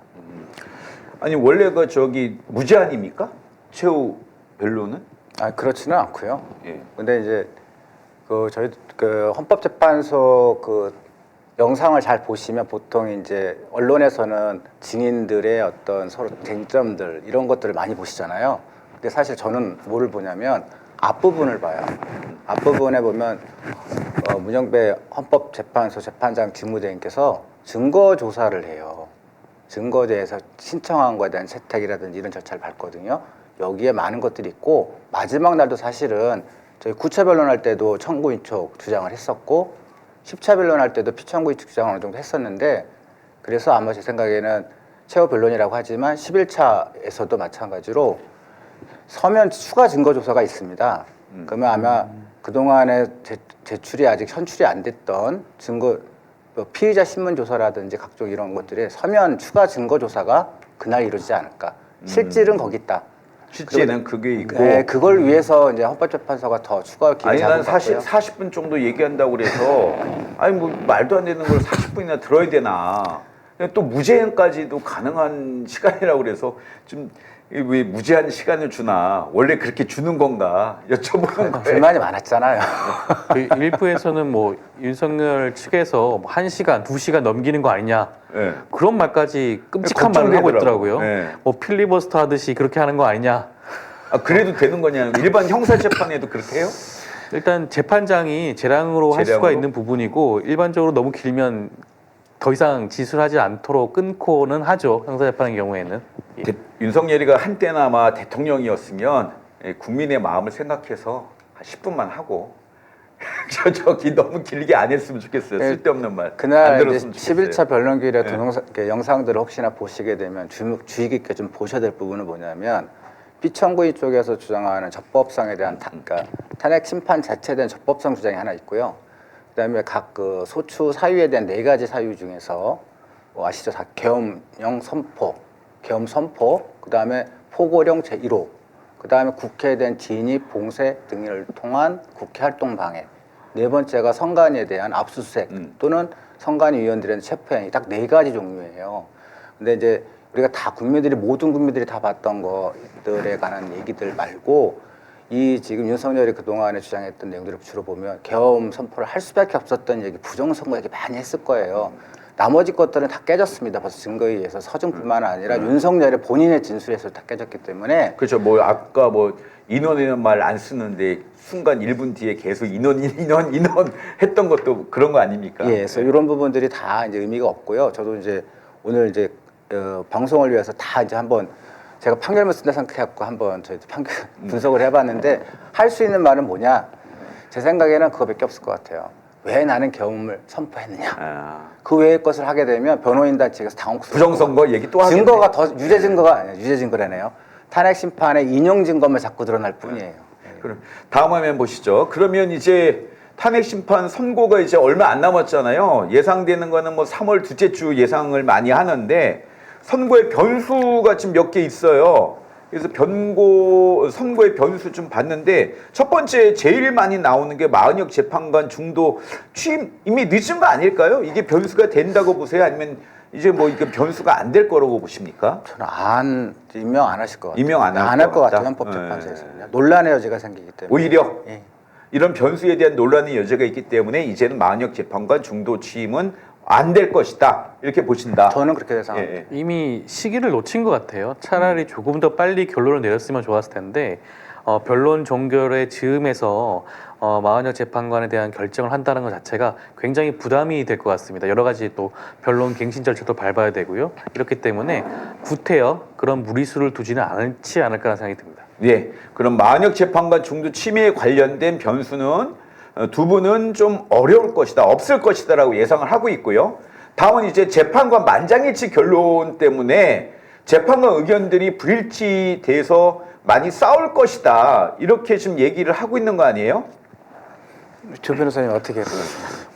아니 원래 그 무제한입니까? 최후 변론은? 그렇지는 않고요. 예. 근데 이제 저희 헌법재판소 영상을 잘 보시면 보통 이제 언론에서는 증인들의 어떤 서로 쟁점들 이런 것들을 많이 보시잖아요. 근데 사실 저는 뭐를 보냐면 앞부분을 봐요. 앞부분에 보면 문영배 헌법재판소 재판장 주무대행께서 증거 조사를 해요. 증거에 대해서 신청한 거에 대한 채택이라든지 이런 절차를 밟거든요. 여기에 많은 것들이 있고 마지막 날도 사실은 저희 9차 변론할 때도 청구인 쪽 주장을 했었고 10차 변론할 때도 피청구인 쪽 주장을 어느 정도 했었는데 그래서 아마 제 생각에는 최후 변론이라고 하지만 11차에서도 마찬가지로 서면 추가 증거 조사가 있습니다. 그러면 아마 그동안에 제출이 아직 현출이 안 됐던 증거 피의자 신문 조사라든지 각종 이런 것들의 서면 추가 증거 조사가 그날 이루어지지 않을까. 실질은 거기 있다. 실제는 그게 있고. 네, 그걸 위해서 이제 헌법재판소가 더 추가 기회 아니 난 잡은 것 같고요. 40분 정도 얘기한다고 그래서 아니 뭐 말도 안 되는 걸 40분이나 들어야 되나. 또 무제한까지도 가능한 시간이라고 그래서 좀 왜 무제한 시간을 주나 원래 그렇게 주는 건가 여쭤보는 거예요. 불만이 많았잖아요. 일부에서는 뭐 윤석열 측에서 1시간, 2시간 넘기는 거 아니냐 네. 그런 말까지 끔찍한 말을 하고 있더라고요. 네. 뭐 필리버스터 하듯이 그렇게 하는 거 아니냐. 그래도 되는 거냐? 일반 형사 재판에도 그렇게 해요? 일단 재판장이 재량으로 할 수가 있는 부분이고 일반적으로 너무 길면 더 이상 지술하지 않도록 끊고는 하죠. 형사재판의 경우에는. 윤석열이가 한때는 아마 대통령이었으면 국민의 마음을 생각해서 한 10분만 하고 저기 너무 길게 안 했으면 좋겠어요. 네, 쓸데없는 말. 안 그날 이제 들었으면 좋겠어요. 11차 변론기일의 네. 동영상 영상들을 혹시나 보시게 되면 주의 깊게 좀 보셔야 될 부분은 뭐냐면 피청구인 쪽에서 주장하는 적법성에 대한 그러니까 탄핵 심판 자체에 대한 적법성 주장이 하나 있고요. 그다음에 각 그 소추 사유에 대한 4가지 사유 중에서 뭐 아시죠? 다 계엄령 선포, 계엄 선포, 그다음에 포고령 제1호, 그다음에 국회에 대한 진입, 봉쇄 등을 통한 국회 활동 방해. 4번째가 선관위에 대한 압수수색 또는 선관위 위원들의 체포행위. 딱 4가지 종류예요. 근데 이제 우리가 다 모든 국민들이 다 봤던 것들에 관한 얘기들 말고 이 지금 윤석열이 그동안에 주장했던 내용들을 주로 보면 계엄 선포를 할 수밖에 없었던 얘기, 부정선거 얘기 많이 했을 거예요. 나머지 것들은 다 깨졌습니다. 벌써 증거에 의해서 서증뿐만 아니라 윤석열의 본인의 진술에서 다 깨졌기 때문에 그렇죠. 뭐 아까 뭐 인원이라는 말 안 쓰는데 순간 1분 뒤에 계속 인원 했던 것도 그런 거 아닙니까? 예, 그래서 이런 부분들이 다 이제 의미가 없고요. 저도 이제 오늘 이제 방송을 위해서 다 이제 한번 제가 판결문 쓴다 생각해갖고 한번 저희 판결 분석을 해봤는데 할 수 있는 말은 뭐냐? 제 생각에는 그거밖에 없을 것 같아요. 왜 나는 계엄을 선포했느냐? 아, 그 외의 것을 하게 되면 변호인단 측에서 당혹스러워. 부정선거 얘기 또 하겠네. 증거가 더 유죄 증거가 아니에요. 유죄 증거라네요. 탄핵 심판의 인용 증거만 자꾸 드러날 뿐이에요. 그럼 다음 화면 보시죠. 그러면 이제 탄핵 심판 선고가 이제 얼마 안 남았잖아요. 예상되는 거는 뭐 3월 둘째 주 예상을 많이 하는데 선고의 변수가 지금 몇 개 있어요. 그래서 선고의 변수 좀 봤는데 첫 번째 제일 많이 나오는 게 마은혁 재판관 중도 취임 이미 늦은 거 아닐까요? 이게 변수가 된다고 보세요? 아니면 이제 뭐 이게 변수가 안 될 거라고 보십니까? 저는 임명 안 하실 것 같아요. 임명 안 할 안 할 것 것 같아요. 같다? 헌법재판소에서는요. 논란의 여지가 생기기 때문에. 오히려 예. 이런 변수에 대한 논란의 여지가 있기 때문에 이제는 마은혁 재판관 중도 취임은 안 될 것이다. 이렇게 보신다. 저는 그렇게 예상합니다. 예, 예. 이미 시기를 놓친 것 같아요. 차라리 조금 더 빨리 결론을 내렸으면 좋았을 텐데 변론 종결의 즈음에서 마은혁 재판관에 대한 결정을 한다는 것 자체가 굉장히 부담이 될 것 같습니다. 여러 가지 또 변론 갱신 절차도 밟아야 되고요. 이렇기 때문에 구태여 그런 무리수를 두지는 않지 않을까라는 생각이 듭니다. 예. 그럼 마은혁 재판관 중도 취임에 관련된 변수는 두 분은 좀 어려울 것이다, 없을 것이다라고 예상을 하고 있고요. 다음은 이제 재판관 만장일치 결론 때문에 재판관 의견들이 불일치돼서 많이 싸울 것이다. 이렇게 지금 얘기를 하고 있는 거 아니에요? 조 변호사님 어떻게 보세요?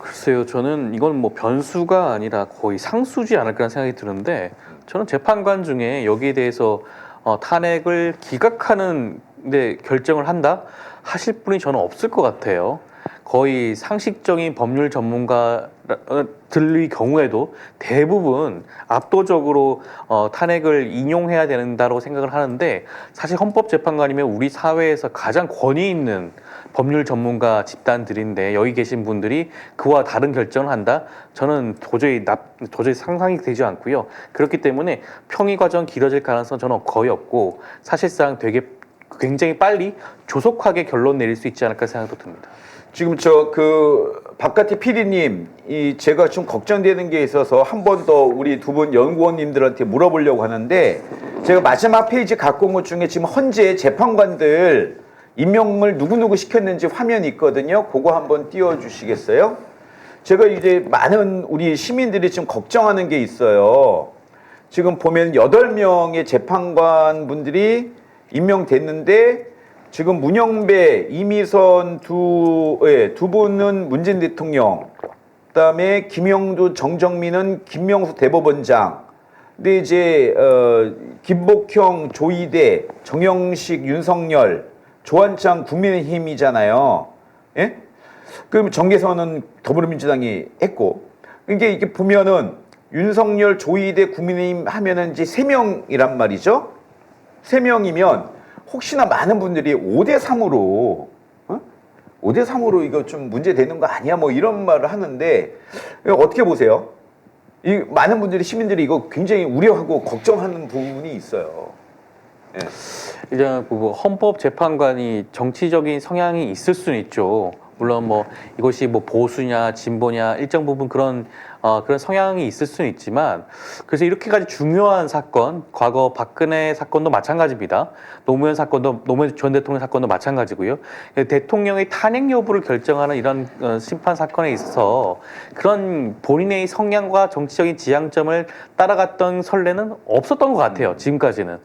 글쎄요, 저는 이건 뭐 변수가 아니라 거의 상수지 않을까라는 생각이 드는데 저는 재판관 중에 여기에 대해서 탄핵을 기각하는 데 결정을 한다 하실 분이 저는 없을 것 같아요. 거의 상식적인 법률 전문가들의 경우에도 대부분 압도적으로 탄핵을 인용해야 된다고 생각을 하는데 사실 헌법재판관이면 우리 사회에서 가장 권위 있는 법률 전문가 집단들인데 여기 계신 분들이 그와 다른 결정을 한다? 저는 도저히 상상이 되지 않고요. 그렇기 때문에 평의 과정 길어질 가능성은 저는 거의 없고 사실상 되게 굉장히 빨리 조속하게 결론 내릴 수 있지 않을까 생각도 듭니다. 지금 바깥에 PD님, 제가 좀 걱정되는 게 있어서 한 번 더 우리 두 분 연구원님들한테 물어보려고 하는데 제가 마지막 페이지 갖고 온 것 중에 지금 현재 재판관들 임명을 누구누구 시켰는지 화면이 있거든요. 그거 한번 띄워주시겠어요? 제가 이제 많은 우리 시민들이 지금 걱정하는 게 있어요. 지금 보면 8명의 재판관 분들이 임명됐는데 지금 문영배, 이미선 두 분은 문재인 대통령, 그다음에 김영두, 정정민은 김명수 대법원장, 근데 이제 김복형, 조이대, 정영식, 윤석열, 조한창 국민의힘이잖아요. 예? 그럼 정계선은 더불어민주당이 했고, 그러니까 이게 보면은 윤석열, 조이대, 국민의힘 하면은 이제 3명이란 말이죠. 3명이면 혹시나 많은 분들이 5대3으로 5대3으로 이거 좀 문제 되는 거 아니야? 뭐 이런 말을 하는데 어떻게 보세요? 이 많은 분들이 시민들이 이거 굉장히 우려하고 걱정하는 부분이 있어요. 예. 일단 헌법 재판관이 정치적인 성향이 있을 수는 있죠. 물론 뭐 이것이 뭐 보수냐 진보냐 일정 부분 그런 그런 성향이 있을 수는 있지만 그래서 이렇게까지 중요한 사건, 과거 박근혜 사건도 마찬가지입니다. 노무현 사건도 노무현 전 대통령 사건도 마찬가지고요. 대통령의 탄핵 여부를 결정하는 이런 심판 사건에 있어서 그런 본인의 성향과 정치적인 지향점을 따라갔던 선례는 없었던 것 같아요. 지금까지는.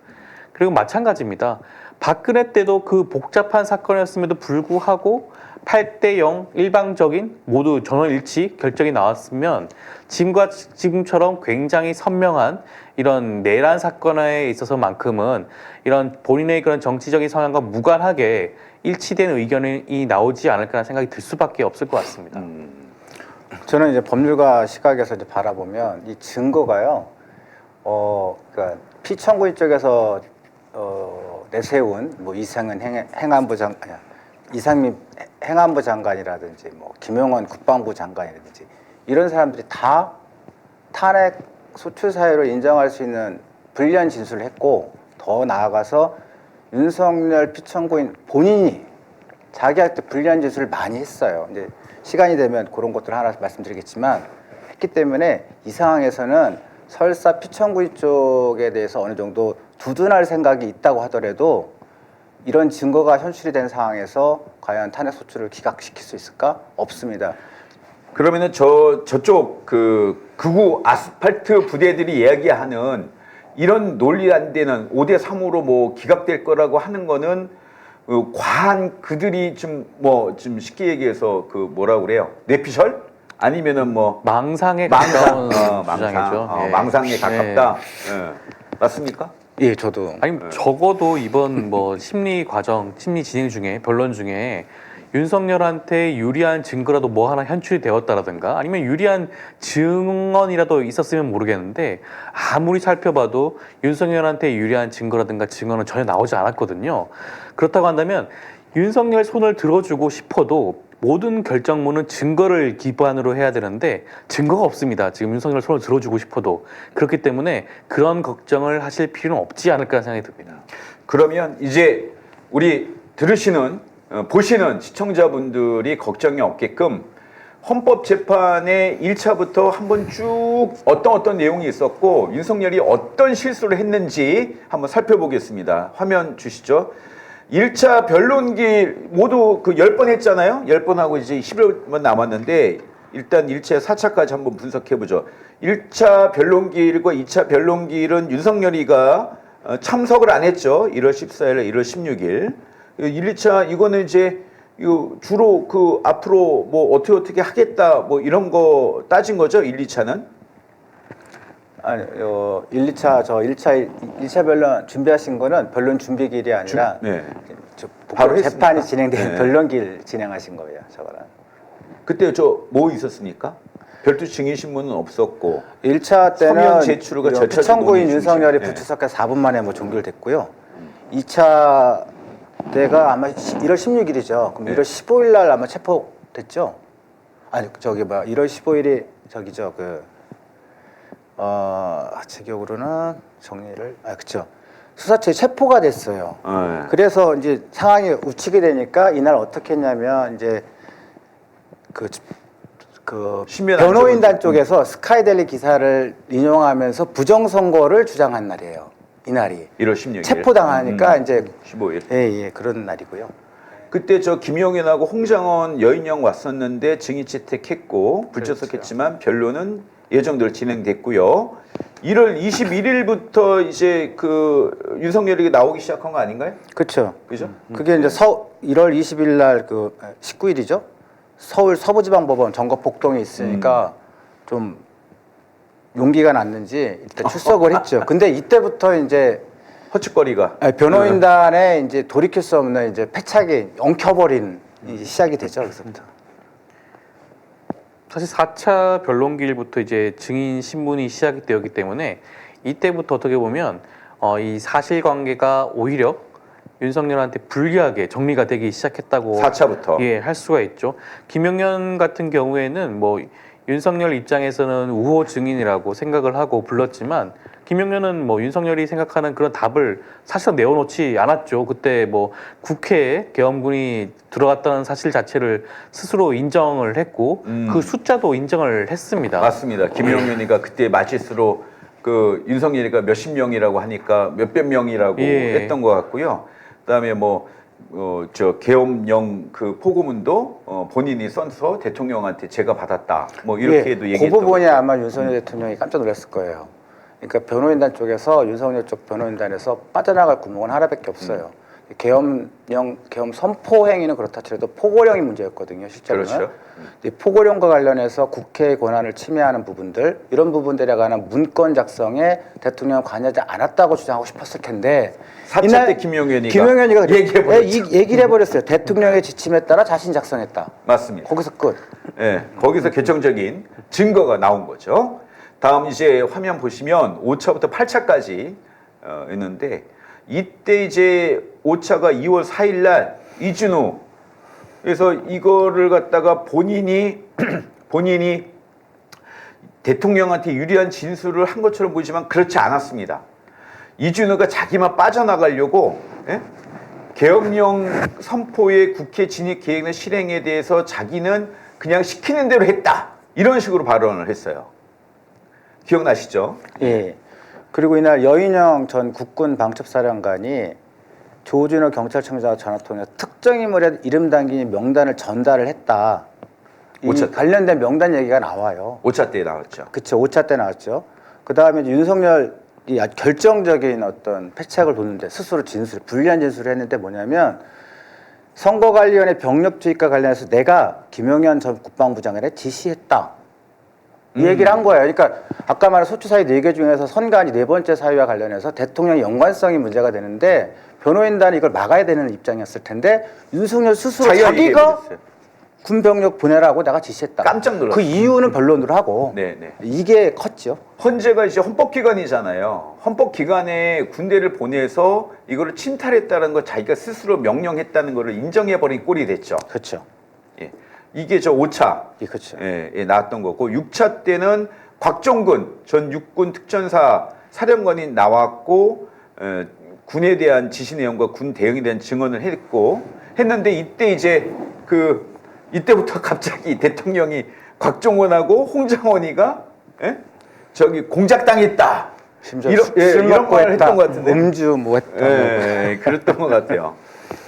그리고 마찬가지입니다. 박근혜 때도 그 복잡한 사건이었음에도 불구하고 8대0 일방적인 모두 전원 일치 결정이 나왔으면 지금처럼 굉장히 선명한 이런 내란 사건에 있어서만큼은 이런 본인의 그런 정치적인 성향과 무관하게 일치된 의견이 나오지 않을까라는 생각이 들 수밖에 없을 것 같습니다. 저는 이제 법률가 시각에서 이제 바라보면 이 증거가요, 그러니까 피청구인 쪽에서 내세운 뭐 이상은 이상민 행안부 장관이라든지 뭐 김용원 국방부 장관이라든지 이런 사람들이 다 탄핵 소추 사유로 인정할 수 있는 불리한 진술을 했고 더 나아가서 윤석열 피청구인 본인이 자기한테 불리한 진술을 많이 했어요. 이제 시간이 되면 그런 것들 하나 말씀드리겠지만 했기 때문에 이 상황에서는 설사 피청구인 쪽에 대해서 어느 정도 두둔할 생각이 있다고 하더라도 이런 증거가 현출이 된 상황에서 과연 탄핵 소추를 기각시킬 수 있을까? 없습니다. 그러면은 저쪽 그 극우 아스팔트 부대들이 이야기하는 이런 논리 안 되는 5대 3으로 뭐 기각될 거라고 하는 거는 과한 그들이 좀 쉽게 얘기해서 그 뭐라 그래요? 뇌피셜? 아니면은 뭐 망상에 가까운 주장이죠. 예. 망상에 가깝다. 예. 맞습니까? 예, 저도. 아니 적어도 이번 뭐 심리 과정, 심리 진행 중에 변론 중에 윤석열한테 유리한 증거라도 뭐 하나 현출이 되었다라든가 아니면 유리한 증언이라도 있었으면 모르겠는데 아무리 살펴봐도 윤석열한테 유리한 증거라든가 증언은 전혀 나오지 않았거든요. 그렇다고 한다면 윤석열 손을 들어주고 싶어도 모든 결정문은 증거를 기반으로 해야 되는데 증거가 없습니다. 지금 윤석열 손을 들어주고 싶어도. 그렇기 때문에 그런 걱정을 하실 필요는 없지 않을까 생각이 듭니다. 그러면 이제 우리 들으시는 보시는 시청자분들이 걱정이 없게끔 헌법재판의 1차부터 한번 쭉 어떤 내용이 있었고 윤석열이 어떤 실수를 했는지 한번 살펴보겠습니다. 화면 주시죠. 1차 변론기 모두 그 10번 했잖아요. 10번 하고 이제 11번 남았는데 일단 1차, 4차까지 한번 분석해보죠. 1차 변론기일과 2차 변론기일은 윤석열이가 참석을 안 했죠. 1월 14일, 1월 16일. 1, 2차 이거는 이제 주로 그 앞으로 뭐 어떻게 하겠다 뭐 이런 거 따진 거죠. 1, 2차는? 아니, 1, 2차, 1차 변론 준비하신 거는 변론 준비길이 아니라 네. 바로 바로 재판이 했습니까? 진행된 네. 변론길 진행하신 거예요, 저거는. 그때 뭐 있었습니까? 별도 증인신문은 없었고 1차 때는 서면 제출과 절차적 피청구인 논의 윤석열이 중심. 불출석해서 4분 만에 뭐 종결됐고요. 2차 때가 아마 1월 16일이죠. 그럼 네. 1월 15일 날 아마 체포됐죠? 아니, 1월 15일이 제 기억으로는 그쵸. 수사처에 체포가 됐어요. 네. 그래서 이제 상황이 우측이 되니까 이날 어떻게 했냐면 이제 신변 변호인단 안전. 쪽에서 스카이델리 기사를 인용하면서 부정선거를 주장한 날이에요. 이날이. 1월 16일. 체포당하니까 이제 15일. 예, 그런 날이고요. 그때 김용현하고 홍장원 여인영 왔었는데 증인 채택했고 불출석했지만 변론은 예정대로 진행됐고요. 1월 21일부터 이제 그 윤석열이 나오기 시작한 거 아닌가요? 그렇죠. 그죠? 그게 이제 1월 20일 날 19일이죠. 서울 서부지방법원 점거 폭동이 있으니까 좀 용기가 났는지 일단 출석을 했죠. 근데 이때부터 이제 허측거리가. 변호인단에 이제 돌이킬 수 없는 이제 패착이 엉켜버린 이제 시작이 되죠. 그래서부터. 사실 4차 변론기일부터 이제 증인 신문이 시작이 되었기 때문에 이때부터 어떻게 보면 이 사실관계가 오히려 윤석열한테 불리하게 정리가 되기 시작했다고 4차부터. 할 수가 있죠. 김용현 같은 경우에는 뭐 윤석열 입장에서는 우호 증인이라고 생각을 하고 불렀지만 김용현은 뭐 윤석열이 생각하는 그런 답을 사실상 내어놓지 않았죠. 그때 뭐 국회에 계엄군이 들어갔다는 사실 자체를 스스로 인정을 했고 그 숫자도 인정을 했습니다. 맞습니다. 김용현이가 그때 마치스로 그 윤석열이가 몇십 명이라고 하니까 몇백 명이라고 예. 했던 것 같고요. 그다음에 뭐 저 계엄령 그 포고문도 본인이 써서 대통령한테 제가 받았다. 뭐 이렇게도 그 얘기했던 부분이 거죠. 아마 윤석열 대통령이 깜짝 놀랐을 거예요. 그러니까 변호인단 쪽에서 윤석열 쪽 변호인단에서 빠져나갈 구멍은 하나밖에 없어요. 계엄 선포 행위는 그렇다 치더라도 포고령이 문제였거든요, 실제로는. 그렇죠. 이 포고령과 관련해서 국회의 권한을 침해하는 부분들, 이런 부분들에 관한 문건 작성에 대통령 관여하지 않았다고 주장하고 싶었을 텐데 4차 때 김용현이가 얘기해버렸죠. 얘기를 해버렸어요. 대통령의 지침에 따라 자신 작성했다. 맞습니다. 거기서 끝. 예, 거기서 결정적인 증거가 나온 거죠. 다음 이제 화면 보시면 5차부터 8차까지 있는데 이때 이제 5차가 2월 4일 날 이준우 그래서 이거를 갖다가 본인이 대통령한테 유리한 진술을 한 것처럼 보이지만 그렇지 않았습니다. 이준우가 자기만 빠져나가려고 계엄령 선포의 국회 진입 계획의 실행에 대해서 자기는 그냥 시키는 대로 했다. 이런 식으로 발언을 했어요. 기억나시죠? 예. 그리고 이날 여인영 전 국군 방첩사령관이 조준호 경찰청장과 전화 통해서 특정 인물의 이름 담긴 명단을 전달을 했다. 이 5차 때. 관련된 명단 얘기가 나와요. 5차 때 나왔죠. 그렇죠. 5차 때 나왔죠. 그 다음에 윤석열이 아주 결정적인 어떤 패착을 뒀는데 스스로 불리한 진술을 했는데 뭐냐면 선거관리위원회 병력 투입과 관련해서 내가 김용현 전 국방부 장관에 지시했다. 이 얘기를 한 거예요. 그러니까 아까 말한 소추 사유 4개 중에서 선관위 4번째 사유와 관련해서 대통령의 연관성이 문제가 되는데 변호인단이 이걸 막아야 되는 입장이었을 텐데 윤석열 스스로 자기가 군병력 보내라고 내가 지시했다. 깜짝 놀랐어요. 그 이유는 변론으로 하고 네네. 이게 컸죠. 헌재가 이제 헌법기관이잖아요. 헌법기관에 군대를 보내서 이거를 침탈했다는 걸 자기가 스스로 명령했다는 것을 인정해버린 꼴이 됐죠. 그렇죠. 예. 이게 저 5차 예, 그렇죠. 나왔던 거고 6차 때는 곽종근 전 육군 특전사 사령관이 나왔고 군에 대한 지시 내용과 군 대응에 대한 증언을 했는데 이때 이제 이때부터 갑자기 대통령이 곽종원하고 홍장원이가 저기 공작당했다. 심지어 이런 말을 했던 것 같은데. 음주 뭐 했다. 그랬던 것 같아요.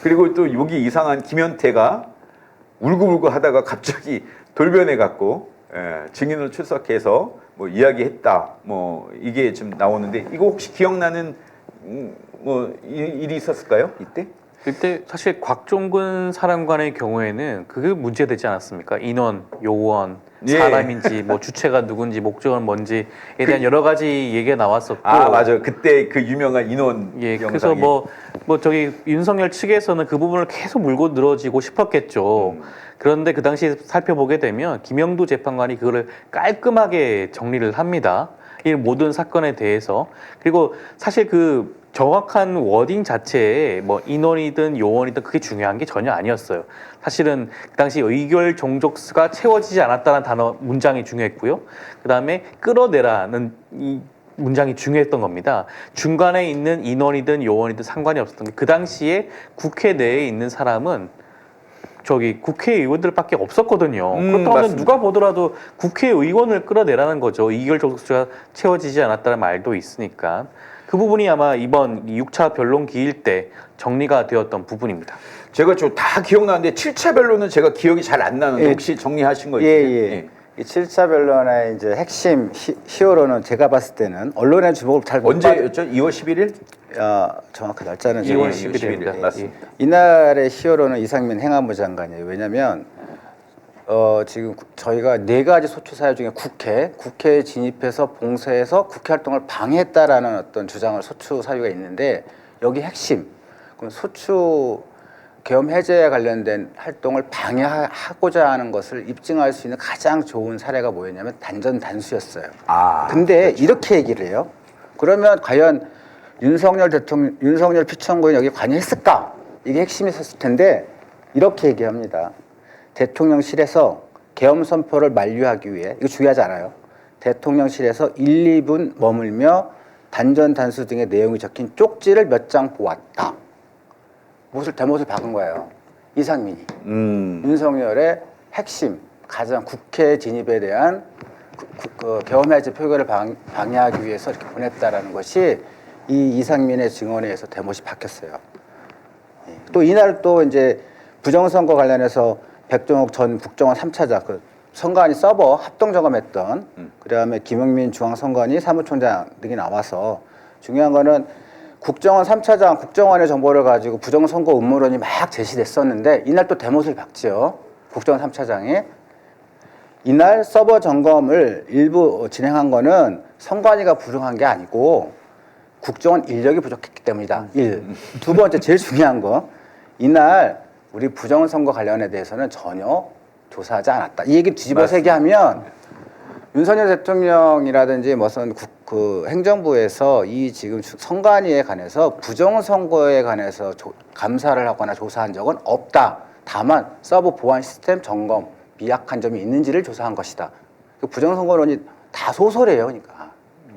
그리고 또 여기 이상한 김현태가 울고불고 하다가 갑자기 돌변해 갖고 증인으로 출석해서 뭐 이야기했다. 뭐 이게 좀 나오는데 이거 혹시 기억나는 뭐 일이 있었을까요? 이때? 그때 사실 곽종근 사령관의 경우에는 그게 문제되지 않았습니까? 인원, 요원, 사람인지 뭐 주체가 누군지 목적은 뭔지에 대한 여러 가지 얘기가 나왔었고 맞아요. 그때 그 유명한 인원 그래서 뭐 저기 윤석열 측에서는 그 부분을 계속 물고 늘어지고 싶었겠죠. 그런데 그 당시 살펴보게 되면 김영두 재판관이 그거를 깔끔하게 정리를 합니다. 이 모든 사건에 대해서. 그리고 사실 그 정확한 워딩 자체에 뭐 인원이든 요원이든 그게 중요한 게 전혀 아니었어요. 사실은 그 당시 의결 종족수가 채워지지 않았다는 단어 문장이 중요했고요. 그다음에 끌어내라는 이 문장이 중요했던 겁니다. 중간에 있는 인원이든 요원이든 상관이 없었던 게 그 당시에 국회 내에 있는 사람은 저기 국회의원들밖에 없었거든요. 그렇다면 맞습니다. 누가 보더라도 국회의원을 끌어내라는 거죠. 의결 종족수가 채워지지 않았다는 말도 있으니까. 그 부분이 아마 이번 6차 변론 기일 때 정리가 되었던 부분입니다. 제가 좀 다 기억나는데 7차 변론은 제가 기억이 잘 안 나는데 혹시 정리하신 거 있어요? 예. 이 7차 변론의 이제 핵심 히어로는 제가 봤을 때는 언론의 주목을 잘 못 언제였죠? 2월 11일? 정확한 날짜는 2월 11일. 예. 맞습니다. 이날의 히어로는 이상민 행안부 장관이에요. 왜냐하면 지금 저희가 4가지 소추 사유 중에 국회에 진입해서 봉쇄해서 국회 활동을 방해했다라는 어떤 주장을 소추 사유가 있는데 여기 핵심 그럼 소추 계엄 해제에 관련된 활동을 방해하고자 하는 것을 입증할 수 있는 가장 좋은 사례가 뭐였냐면 단전단수였어요. 근데 그렇죠. 이렇게 얘기를 해요. 그러면 과연 윤석열 피청구인 여기 관여했을까? 이게 핵심이 있었을 텐데 이렇게 얘기합니다. 대통령실에서 계엄 선포를 만류하기 위해 이거 중요하지 않아요. 대통령실에서 1, 2분 머물며 단전 단수 등의 내용이 적힌 쪽지를 몇 장 보았다. 대못을 박은 거예요. 이상민이. 윤석열의 핵심, 가장 국회 진입에 대한 계엄 해제 표결을 방해하기 위해서 이렇게 보냈다라는 것이 이 이상민의 증언에 의해서 대못이 박혔어요. 또 이날 또 이제 부정선거 관련해서 백종욱 전 국정원 3차장 그 선관위 서버 합동 점검했던 그다음에 김영민 중앙선관위 사무총장 등이 나와서 중요한 거는 국정원 3차장 국정원의 정보를 가지고 부정선거 음모론이 막 제시됐었는데 이날 또 대못을 박지요. 국정원 3차장이 이날 서버 점검을 일부 진행한 거는 선관위가 부정한 게 아니고 국정원 인력이 부족했기 때문이다. 1. 두 번째 제일 중요한 거 이날 우리 부정선거 관련에 대해서는 전혀 조사하지 않았다. 이 얘기 뒤집어서 얘기하면 윤석열 대통령이라든지 무슨 그 행정부에서 이 지금 선관위에 관해서 부정선거에 관해서 감사를 하거나 조사한 적은 없다. 다만 서버 보안 시스템 점검 미약한 점이 있는지를 조사한 것이다. 그 부정선거론이 다 소설이에요, 그러니까.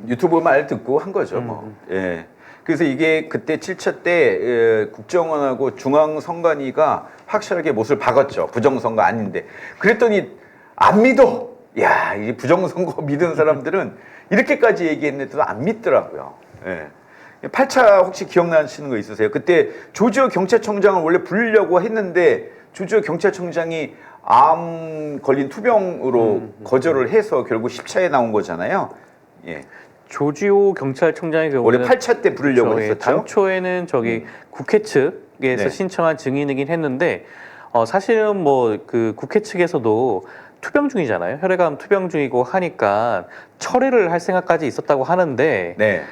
유튜브 말 듣고 한 거죠, 뭐. 예. 그래서 이게 그때 7차 때 국정원하고 중앙선관위가 확실하게 못을 박았죠. 부정선거 아닌데. 그랬더니 안 믿어. 야, 이 부정선거 믿은 사람들은 이렇게까지 얘기했는데도 안 믿더라고요. 예. 8차 혹시 기억나시는 거 있으세요? 그때 조지호 경찰청장을 원래 부르려고 했는데 조지호 경찰청장이 암 걸린 투병으로 거절을 해서 결국 10차에 나온 거잖아요. 예. 조지호 경찰청장의 경우는 원래 8차 때 부르려고 했었죠. 당초에는 저기 국회 측에서 네. 신청한 증인이긴 했는데 사실은 뭐 그 국회 측에서도 투병 중이잖아요. 혈액암 투병 중이고 하니까 철회를 할 생각까지 있었다고 하는데 네.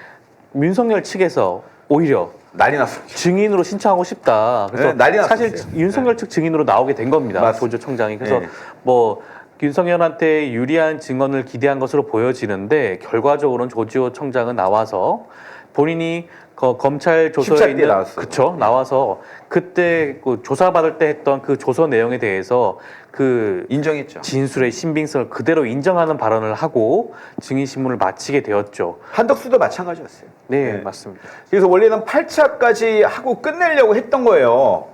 윤석열 측에서 오히려 난리 났어요. 증인으로 신청하고 싶다. 그래서 네, 난리 사실 났었어요. 윤석열 측 증인으로 나오게 된 겁니다. 맞습니다. 조지호 청장이. 그래서 네. 뭐 윤석열한테 유리한 증언을 기대한 것으로 보여지는데 결과적으로는 조지호 청장은 나와서 본인이 검찰 10차 조서에 때 있는 나왔어요. 그쵸 나와서 그때 그 조사받을 때 했던 그 조서 내용에 대해서 그 인정했죠. 진술의 신빙성을 그대로 인정하는 발언을 하고 증인 신문을 마치게 되었죠. 한덕수도 마찬가지였어요. 네, 네. 맞습니다. 그래서 원래는 8차까지 하고 끝내려고 했던 거예요.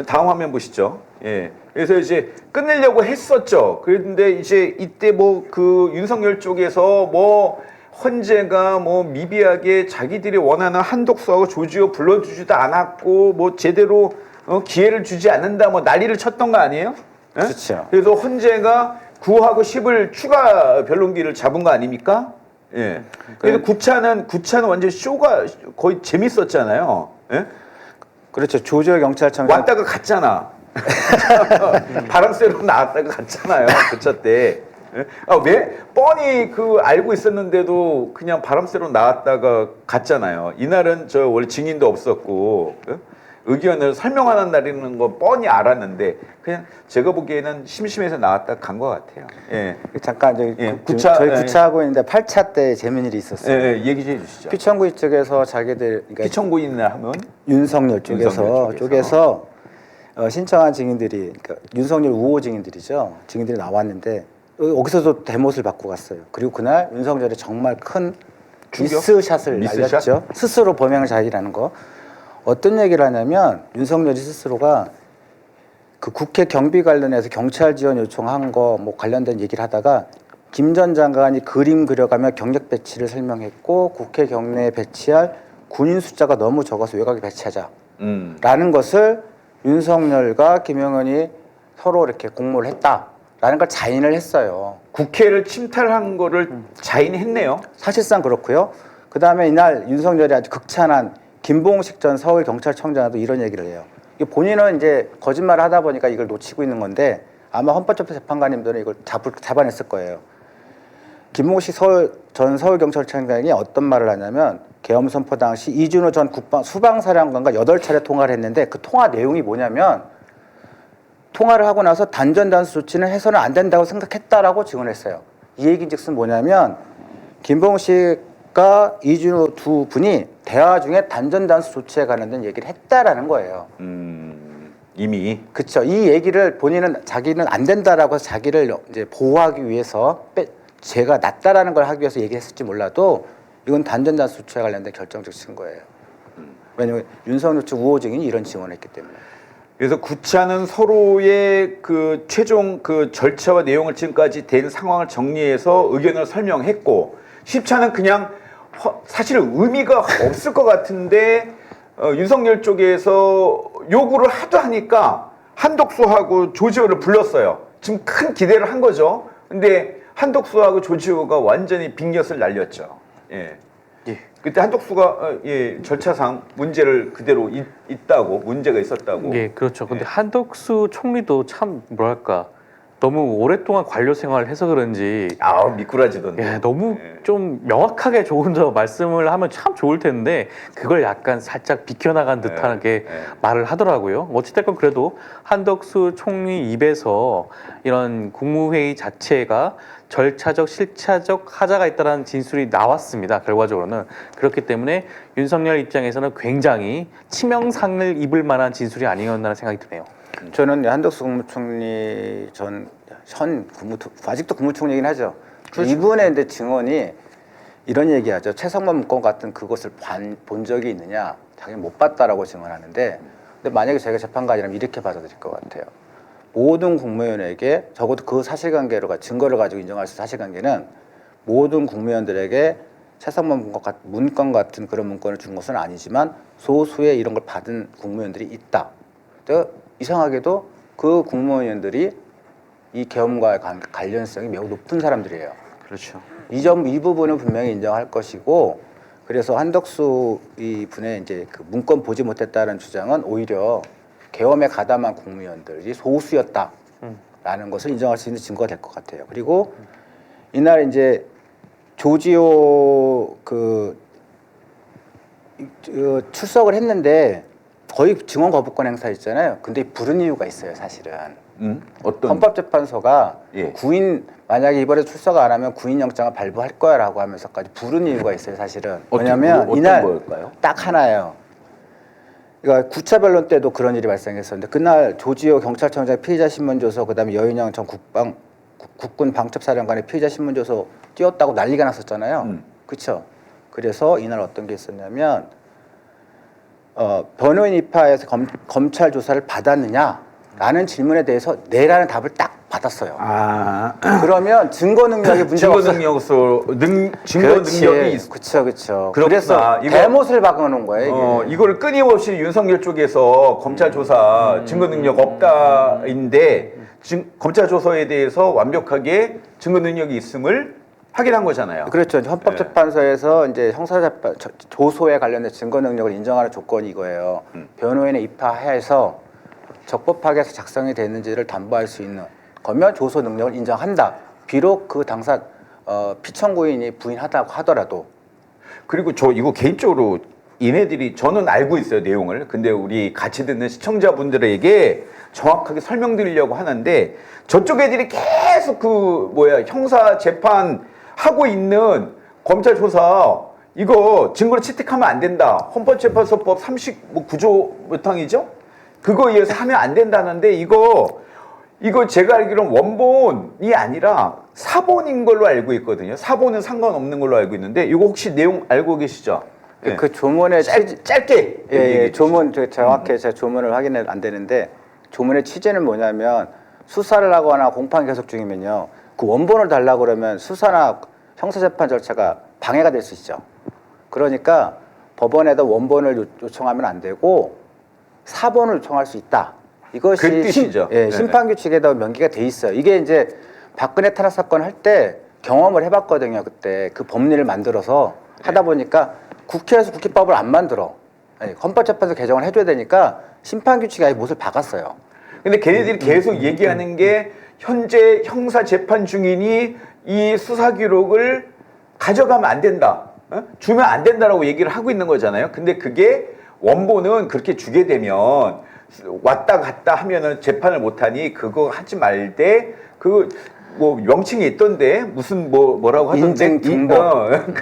다음 화면 보시죠. 예. 그래서 이제 끝내려고 했었죠. 그런데 이제 이때 뭐 그 윤석열 쪽에서 뭐 헌재가 뭐 미비하게 자기들이 원하는 한독수하고 조지호 불러주지도 않았고 뭐 제대로 기회를 주지 않는다 뭐 난리를 쳤던 거 아니에요? 예? 그렇죠. 그래서 헌재가 9하고 10을 추가 변론기를 잡은 거 아닙니까? 예. 그래서 9차는 완전 쇼가 거의 재밌었잖아요. 예? 그렇죠. 조지호 경찰청장 왔다가 갔잖아. 바람 쐬러 나왔다가 갔잖아요. 9차 때. 예? 왜? 뻔히 그 알고 있었는데도 그냥 바람 쐬러 나왔다가 갔잖아요. 이날은 저 원래 증인도 없었고 예? 의견을 설명하는 날이라는 거 뻔히 알았는데 그냥 제가 보기에는 심심해서 나왔다 간 것 같아요. 예. 잠깐 저희 예, 저희 예. 9차 하고 있는데 8차 때 재밌는 일이 예, 있었어요. 예, 얘기 좀 해주시죠. 피청구이 쪽에서 자기들 그러니까 피청구인날 하면 윤석열 쪽에서. 쪽에서 신청한 증인들이 그러니까 윤석열 우호 증인들이죠. 증인들이 나왔는데 여기서도 대못을 받고 갔어요. 그리고 그날 윤석열이 정말 큰 충격? 미스샷을 미스샷? 날렸죠. 스스로 범행을 자기라는 거. 어떤 얘기를 하냐면 윤석열이 스스로가 그 국회 경비 관련해서 경찰 지원 요청한 거 뭐 관련된 얘기를 하다가 김 전 장관이 그림 그려가며 경력 배치를 설명했고 국회 경내에 배치할 군인 숫자가 너무 적어서 외곽에 배치하자. 라는 것을 윤석열과 김영은이 서로 이렇게 공모를 했다라는 걸 자인을 했어요. 국회를 침탈한 거를 자인했네요. 사실상 그렇고요. 그 다음에 이날 윤석열이 아주 극찬한 김봉식 전 서울경찰청장도 이런 얘기를 해요. 본인은 이제 거짓말을 하다 보니까 이걸 놓치고 있는 건데 아마 헌법재판관님들은 이걸 잡아냈을 거예요. 김봉식 전 서울경찰청장이 어떤 말을 하냐면 계엄 선포 당시 이준호 전 수방사령관과 8차례 통화를 했는데 그 통화 내용이 뭐냐면 통화를 하고 나서 단전단수 조치는 해서는 안 된다고 생각했다라고 증언했어요. 이 얘기인즉슨 뭐냐면 김봉식과 이준호 두 분이 대화 중에 단전단수 조치에 관련된 얘기를 했다라는 거예요. 이미 그쵸. 이 얘기를 본인은 자기는 안 된다라고 해서 자기를 이제 보호하기 위해서 제가 낫다라는 걸 하기 위해서 얘기했을지 몰라도 이건 단전단 수치와 관련된 결정적 증거예요. 왜냐하면 윤석열 측 우호적인이 이런 지원을 했기 때문에. 그래서 구차는 서로의 그 최종 그 절차와 내용을 지금까지 된 상황을 정리해서 의견을 설명했고 10차는 그냥 사실 의미가 없을 것 같은데 윤석열 쪽에서 요구를 하도 하니까 한덕수하고 조지호를 불렀어요. 지금 큰 기대를 한 거죠. 근데 한덕수하고 조지호가 완전히 빅엿을 날렸죠. 예. 예. 그때 한덕수가 절차상 문제를 그대로 있다고 문제가 있었다고. 예, 그렇죠. 근데 한덕수 총리도 참 뭐랄까 너무 오랫동안 관료 생활을 해서 그런지 미꾸라지던데. 예, 너무 좀 명확하게 조금 더 말씀을 하면 참 좋을 텐데 그걸 약간 살짝 비켜나간 듯하게 말을 하더라고요. 어찌됐건 그래도 한덕수 총리 입에서 이런 국무회의 자체가 절차적, 실차적 하자가 있다는 진술이 나왔습니다. 결과적으로는 그렇기 때문에 윤석열 입장에서는 굉장히 치명상을 입을 만한 진술이 아니었나 생각이 드네요. 저는 한덕수 국무총리 아직도 국무총리이긴 하죠. 그렇죠. 이분의 이제 증언이 이런 얘기하죠. 최성만 문건 같은 그것을 본 적이 있느냐? 자기는 못 봤다라고 증언하는데, 근데 만약에 제가 재판관이라면 이렇게 받아들일 것 같아요. 모든 국무위원에게 적어도 그 사실관계로 증거를 가지고 인정할 수 있는 사실관계는 모든 국무위원들에게 최성만 문건 같은 그런 문건을 준 것은 아니지만 소수의 이런 걸 받은 국무위원들이 있다. 이상하게도 그 국무위원들이 이 계엄과의 관련성이 매우 높은 사람들이에요. 그렇죠. 이 부분은 분명히 인정할 것이고, 그래서 한덕수 이 분의 이제 그 문건 보지 못했다는 주장은 오히려 계엄에 가담한 국무위원들이 소수였다라는 것을 인정할 수 있는 증거가 될 것 같아요. 그리고 이날 이제 조지호 출석을 했는데 거의 증언 거부권 행사 있잖아요. 근데 부른 이유가 있어요, 사실은. 어떤? 헌법재판소가 예. 구인 만약에 이번에 출석 안 하면 구인영장을 발부할 거야라고 하면서까지 부른 이유가 있어요, 사실은. 뭐냐면 이날 걸까요? 딱 하나예요. 그러니까 9차 변론 때도 그런 일이 발생했었는데 그날 조지호 경찰청장 피의자 신문조서 그다음에 여인영 전 국군 방첩사령관의 피의자 신문조서 띄웠다고 난리가 났었잖아요. 그렇죠? 그래서 이날 어떤 게 있었냐면 변호인 입하에서 검찰 조사를 받았느냐라는 질문에 대해서 네라는 답을 딱 받았어요. 그러면 증거 능력이 문제가 없어. 증거 능력이 있어. 그렇죠. 그렇구나. 그래서 대못을 박아놓은 거예요. 이게. 이거를 끊임없이 윤석열 쪽에서 검찰 조사 증거 능력 없다인데 검찰 조사에 대해서 완벽하게 증거 능력이 있음을 확인한 거잖아요. 그렇죠. 헌법재판소에서 이제 형사재판 조소에 관련된 증거 능력을 인정하는 조건이 이거예요. 변호인의 입하해서 적법하게 작성이 됐는지를 담보할 수 있는 거면 조소 능력을 인정한다. 비록 그 당사 피청구인이 부인하다고 하더라도. 그리고 저 이거 개인적으로 얘네들이 저는 알고 있어요, 내용을. 근데 우리 같이 듣는 시청자분들에게 정확하게 설명드리려고 하는데 저쪽 애들이 계속 형사 재판 하고 있는 검찰 조사 이거 증거를 채택하면 안 된다. 헌법재판소법 39조 몇 항이죠? 그거에 의해서 하면 안 된다는데 이거 제가 알기로는 원본이 아니라 사본인 걸로 알고 있거든요. 사본은 상관없는 걸로 알고 있는데 이거 혹시 내용 알고 계시죠? 네. 그 조문의 짧게 조문 정확히 제가 조문을 확인은 안 되는데 조문의 취지는 뭐냐면 수사를 하거나 공판 계속 중이면요 그 원본을 달라고 그러면 수사나 형사재판 절차가 방해가 될 수 있죠. 그러니까 법원에다 원본을 요청하면 안 되고 사본을 요청할 수 있다. 이것이 그 뜻이죠. 심판규칙에다 명기가 돼 있어요. 이게 이제 박근혜 탄압 사건 할 때 경험을 해봤거든요. 그때 그 법리를 만들어서 하다 보니까 국회에서 국회법을 안 만들어. 헌법재판소 개정을 해줘야 되니까 심판규칙에 아예 못을 박았어요. 근데 걔네들이 계속 얘기하는 게 현재 형사 재판 중이니 이 수사 기록을 가져가면 안 된다. 주면 안 된다라고 얘기를 하고 있는 거잖아요. 근데 그게 원본은 그렇게 주게 되면 왔다 갔다 하면은 재판을 못 하니 그거 하지 말되 명칭이 있던데 무슨 뭐라고 하던데 인증 등본.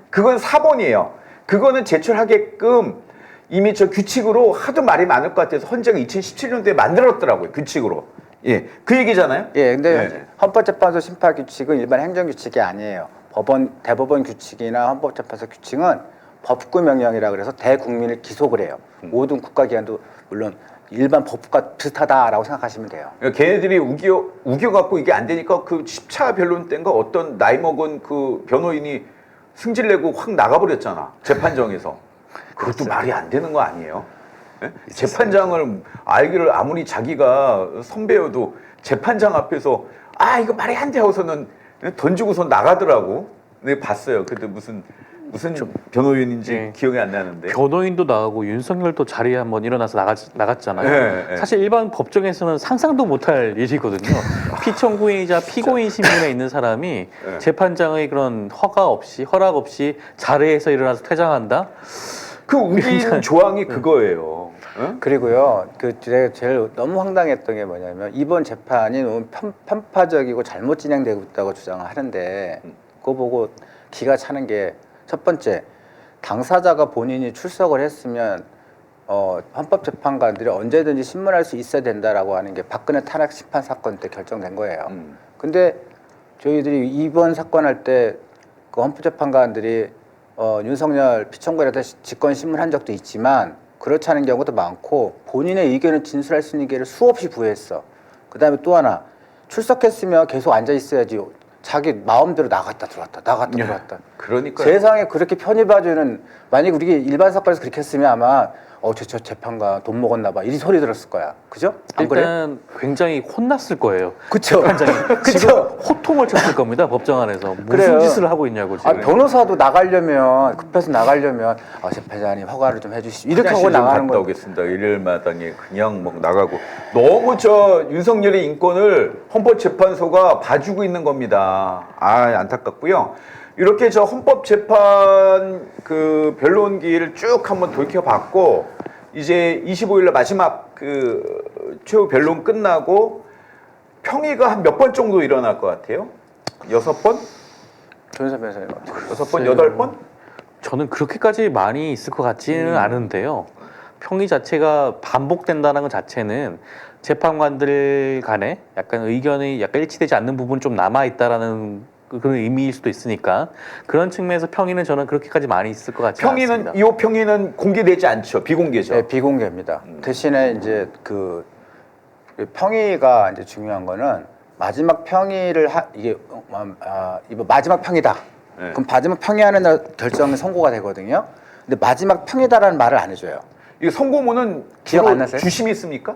그건 사본이에요. 그거는 제출하게끔 이미 저 규칙으로 하도 말이 많을 것 같아서 헌재가 2017년도에 만들었더라고요. 규칙으로. 예, 그 얘기잖아요. 예, 근데 네. 헌법재판소 심판 규칙은 일반 행정 규칙이 아니에요. 대법원 규칙이나 헌법재판소 규칙은 법구 명령이라 그래서 대국민을 기속을 해요. 모든 국가기관도 물론 일반 법과 비슷하다라고 생각하시면 돼요. 그러니까 걔네들이 우겨갖고 이게 안 되니까 그 10차 변론 때인가 어떤 나이 먹은 그 변호인이 승질 내고 확 나가버렸잖아. 재판정에서. 그것도 말이 안 되는 거 아니에요? 예? 재판장을 알기를 아무리 자기가 선배여도 재판장 앞에서 아 이거 말이 안 돼 하고서는 던지고서 나가더라고. 내가 봤어요. 그때 무슨 변호인인지 네. 기억이 안 나는데. 변호인도 나가고 윤석열도 자리에 한번 일어나서 나갔잖아요. 네, 네. 사실 일반 법정에서는 상상도 못할 일이거든요. 피청구인이자 피고인 신분에 있는 사람이 네. 재판장의 그런 허락 없이 자리에서 일어나서 퇴장한다? 그 우긴 조항이 그거예요. 응? 그리고요, 제가 제일 너무 황당했던 게 뭐냐면 이번 재판이 너무 편파적이고 잘못 진행되고 있다고 주장을 하는데 그거 보고 기가 차는 게 첫 번째, 당사자가 본인이 출석을 했으면 헌법재판관들이 언제든지 신문할 수 있어야 된다라고 하는 게 박근혜 탄핵 심판 사건 때 결정된 거예요. 근데 저희들이 이번 사건 할 때 그 헌법재판관들이 윤석열 피청구인한테 직권 신문한 적도 있지만 그렇지 않은 경우도 많고 본인의 의견을 진술할 수 있는 기회를 수없이 부여했어. 그다음에 또 하나 출석했으면 계속 앉아 있어야지. 자기 마음대로 나갔다 들어왔다 들어왔다. 그러니까 세상에 그렇게 편히 봐주는 만약 우리 일반 사건에서 그렇게 했으면 아마 저 재판관 돈 먹었나 봐 이 소리 들었을 거야. 그죠? 안 그래? 일단 굉장히 혼났을 거예요. 그쵸. 재판장이 지금 그쵸. 호통을 쳤을 겁니다. 법정 안에서 무슨 그래요. 짓을 하고 있냐고 지금. 변호사도 나가려면 급해서 나가려면 재판장님 허가를 좀 해주시죠. 이렇게 하고 나가는 갔다 거예요. 오겠습니다. 일요일마당에 그냥 막 나가고 너무 저 윤석열의 인권을 헌법재판소가 봐주고 있는 겁니다. 안타깝고요. 이렇게 저 헌법재판 그 변론기를 쭉 한번 돌켜봤고 이제 25일날 마지막 그 최후 변론 끝나고 평의가 한 몇 번 정도 일어날 것 같아요? 6번? 조윤선 변호사님 6번? 8번? 저는 그렇게까지 많이 있을 것 같지는 않은데요. 평의 자체가 반복된다는 것 자체는 재판관들 간에 약간 의견이 약간 일치되지 않는 부분이 좀 남아 있다라는 그런 의미일 수도 있으니까 그런 측면에서 평의는 저는 그렇게까지 많이 있을 것 같지 않습니다. 이 평의는 공개되지 않죠. 비공개죠. 네, 비공개입니다. 대신에 이제 그 평의가 이제 중요한 거는 마지막 평의를 이게 이거 마지막 평이다. 네. 그럼 마지막 평의하는 날 결정이 선고가 되거든요. 근데 마지막 평이다라는 말을 안 해줘요. 이게 선고문은 기억 안 나세요? 주심이 있습니까?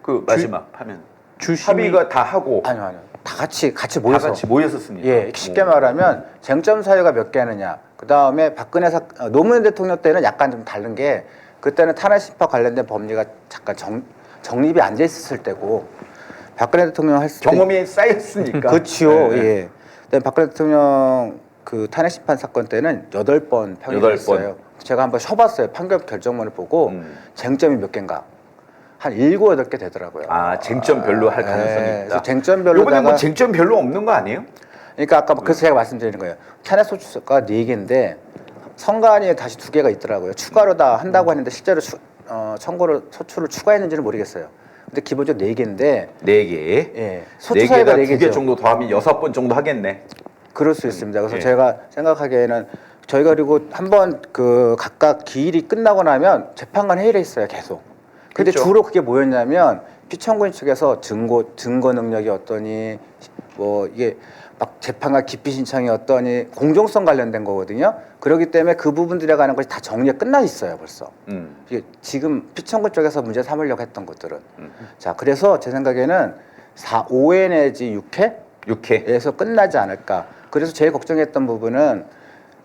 그 마지막 하면 주심이 합의가 다 하고 아니요. 다 같이 다 모여서. 같이 모였었습니다. 예, 쉽게 말하면 쟁점 사유가 몇 개느냐. 그 다음에 박근혜 노무현 대통령 때는 약간 좀 다른 게 그때는 탄핵 심판 관련된 법리가 잠깐 정립이 안 돼 있었을 때고 박근혜 대통령 했을 때 경험이 쌓였으니까. 그렇죠. 네. 예. 그다음에 박근혜 대통령 그 탄핵 심판 사건 때는 8번 평이었어요. 제가 한번 쉬어봤어요. 판결 결정문을 보고 쟁점이 몇 개인가. 한 7, 8개 되더라고요. 쟁점별로 할 가능성이 있다. 그래서 쟁점별로 이번에 뭐 쟁점 별로 없는 거 아니에요? 그러니까 아까 그래서 제가 말씀드리는 거예요. 탄핵 소추가 4개인데 선관위에 다시 2개가 있더라고요. 추가로 다 한다고 했는데 실제로 청구를 소추를 추가했는지는 모르겠어요. 근데 기본적으로 4개인데 4개. 예. 4개가 소추사유가 2개 정도 더하면 6번 정도 하겠네. 그럴 수 있습니다. 그래서 예. 제가 생각하기에는 저희가 그리고 한번 그 각각 기일이 끝나고 나면 재판관 회의를 했어요. 계속. 근데 그렇죠. 주로 그게 뭐였냐면 피청구인 측에서 증거 능력이 어떠니 뭐 이게 막 재판관 기피 신청이 어떠니 공정성 관련된 거거든요. 그렇기 때문에 그 부분들에 관한 것이 다 정리가 끝나 있어요. 벌써. 이게 지금 피청구 쪽에서 문제 삼으려고 했던 것들은. 자, 그래서 제 생각에는 5회 내지 6회? 6회. 끝나지 않을까. 그래서 제일 걱정했던 부분은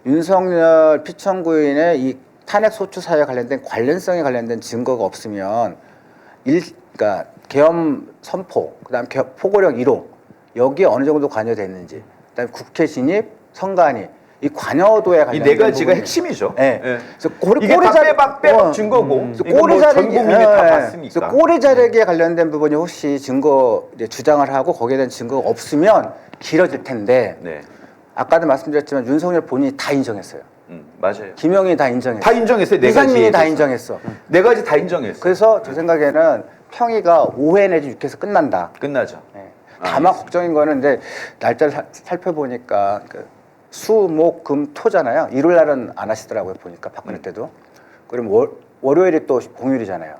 윤석열 피청구인의 이 탄핵 소추 사유에 관련된 관련성에 관련된 증거가 없으면 그러니까 계엄 선포, 그다음 포고령 1호 여기에 어느 정도 관여됐는지, 그다음에 국회 진입, 선관위 이 관여도에 이 관련된 4가지가 부분이- 핵심이죠. 네. 예. 그래서 이게 다 빼박 증거고. 이거 꼬리 뭐 자르기, 전 국민이 다 봤으니까. 그래서 꼬리 자르기에 관련된 부분이 혹시 증거 이제 주장을 하고 거기에 대한 증거가 없으면 길어질 텐데 네. 아까도 말씀드렸지만 윤석열 본인이 다 인정했어요. 맞아요. 김영이 다 인정했어. 다 인정했어요. 네 이상민이 가지에 다 대해서. 인정했어. 네 가지 다 인정했어요. 그래서 제 생각에는 평의가 5회 내지 6회에서 끝난다. 끝나죠. 예. 다만 걱정인 거는 이제 날짜를 살펴보니까 그 수, 목, 금, 토잖아요. 일요일 날은 안 하시더라고요. 보니까 박근혜 때도. 그럼 월요일이 또 공휴일이잖아요.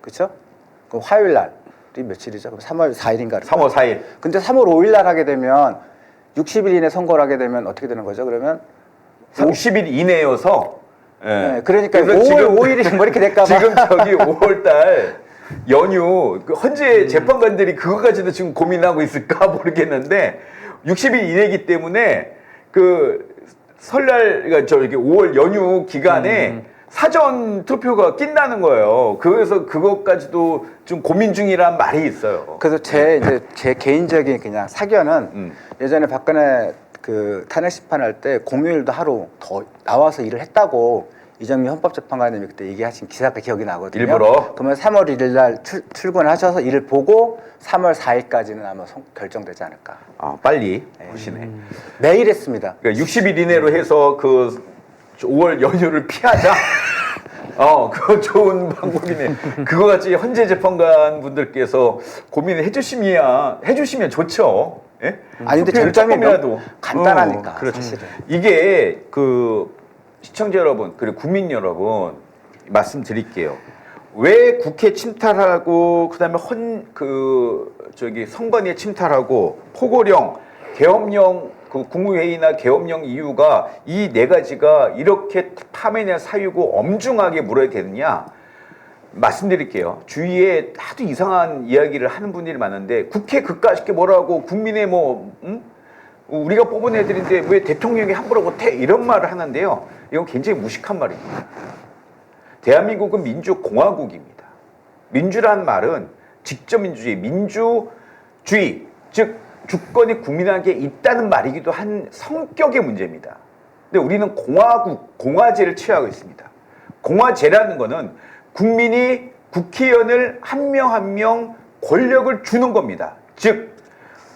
그렇죠? 그럼 화요일 날이 며칠이죠? 그럼 3월 4일인가? 3월 4일. 근데 3월 5일 날 하게 되면 60일 이내 선거를 하게 되면 어떻게 되는 거죠? 그러면 30일 이내여서 예. 네, 그러니까 그래서 5월 지금 5일이 뭐 이렇게 될까 봐. 지금 저기 5월 달 연휴 그 헌재 재판관들이 그거까지도 지금 고민하고 있을까 모르겠는데 60일 이내이기 때문에 그 설날 그러니까 저기 5월 연휴 기간에 사전 투표가 낀다는 거예요. 그래서 그것까지도 좀 고민 중이란 말이 있어요. 그래서 제 개인적인 그냥 사견은 예전에 박근혜 그 탄핵 심판할 때 공휴일도 하루 더 나와서 일을 했다고 이정미 헌법재판관님이 그때 얘기하신 기사가 기억이 나거든요. 일부러? 그러면 3월 1일 날 출근하셔서 일을 보고 3월 4일까지는 아마 결정되지 않을까. 아, 빨리 보시네. 매일 했습니다. 그러니까 60일 이내로 해서 그 5월 연휴를 피하자. 그거 좋은 방법이네. 그거 같이 헌재 재판관 분들께서 고민을 해주시면 좋죠. 예? 아니 근데 투표율 장점이 조금이라도. 간단하니까 그렇죠. 사실은. 이게 그 시청자 여러분 그리고 국민 여러분 말씀드릴게요. 왜 국회 침탈하고 그다음에 선관위 침탈하고 포고령, 계엄령 그 국무회의나 계엄령 이유가 이 네 가지가 이렇게 파면의 사유고 엄중하게 물어야 되느냐? 말씀드릴게요. 주위에 하도 이상한 이야기를 하는 분들이 많은데 국회 그까짓 뭐라고 국민의 우리가 뽑은 애들인데 왜 대통령이 함부로 못해? 이런 말을 하는데요. 이건 굉장히 무식한 말입니다. 대한민국은 민주공화국입니다. 민주란 말은 직접 민주주의, 민주주의, 즉 주권이 국민에게 있다는 말이기도 한 성격의 문제입니다. 근데 우리는 공화제를 취하고 있습니다. 공화제라는 거는 국민이 국회의원을 한 명 한 명 권력을 주는 겁니다. 즉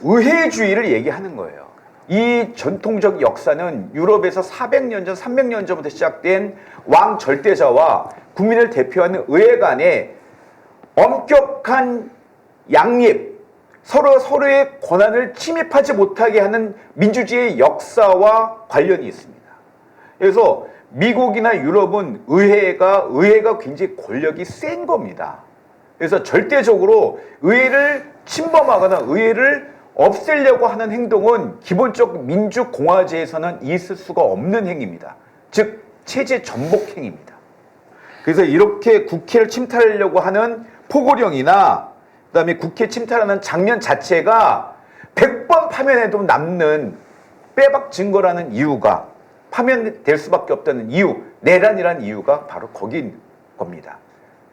의회주의를 얘기하는 거예요. 이 전통적 역사는 유럽에서 400년 전, 300년 전부터 시작된 왕 절대자와 국민을 대표하는 의회 간의 엄격한 양립, 서로의 권한을 침입하지 못하게 하는 민주주의의 역사와 관련이 있습니다. 그래서 미국이나 유럽은 의회가 굉장히 권력이 센 겁니다. 그래서 절대적으로 의회를 침범하거나 의회를 없애려고 하는 행동은 기본적 민주공화제에서는 있을 수가 없는 행위입니다. 즉 체제 전복 행위입니다. 그래서 이렇게 국회를 침탈하려고 하는 포고령이나 그다음에 국회 침탈하는 장면 자체가 100번 파면해도 남는 빼박 증거라는 이유가 파면될 수밖에 없다는 이유, 내란이라는 이유가 바로 거기인 겁니다.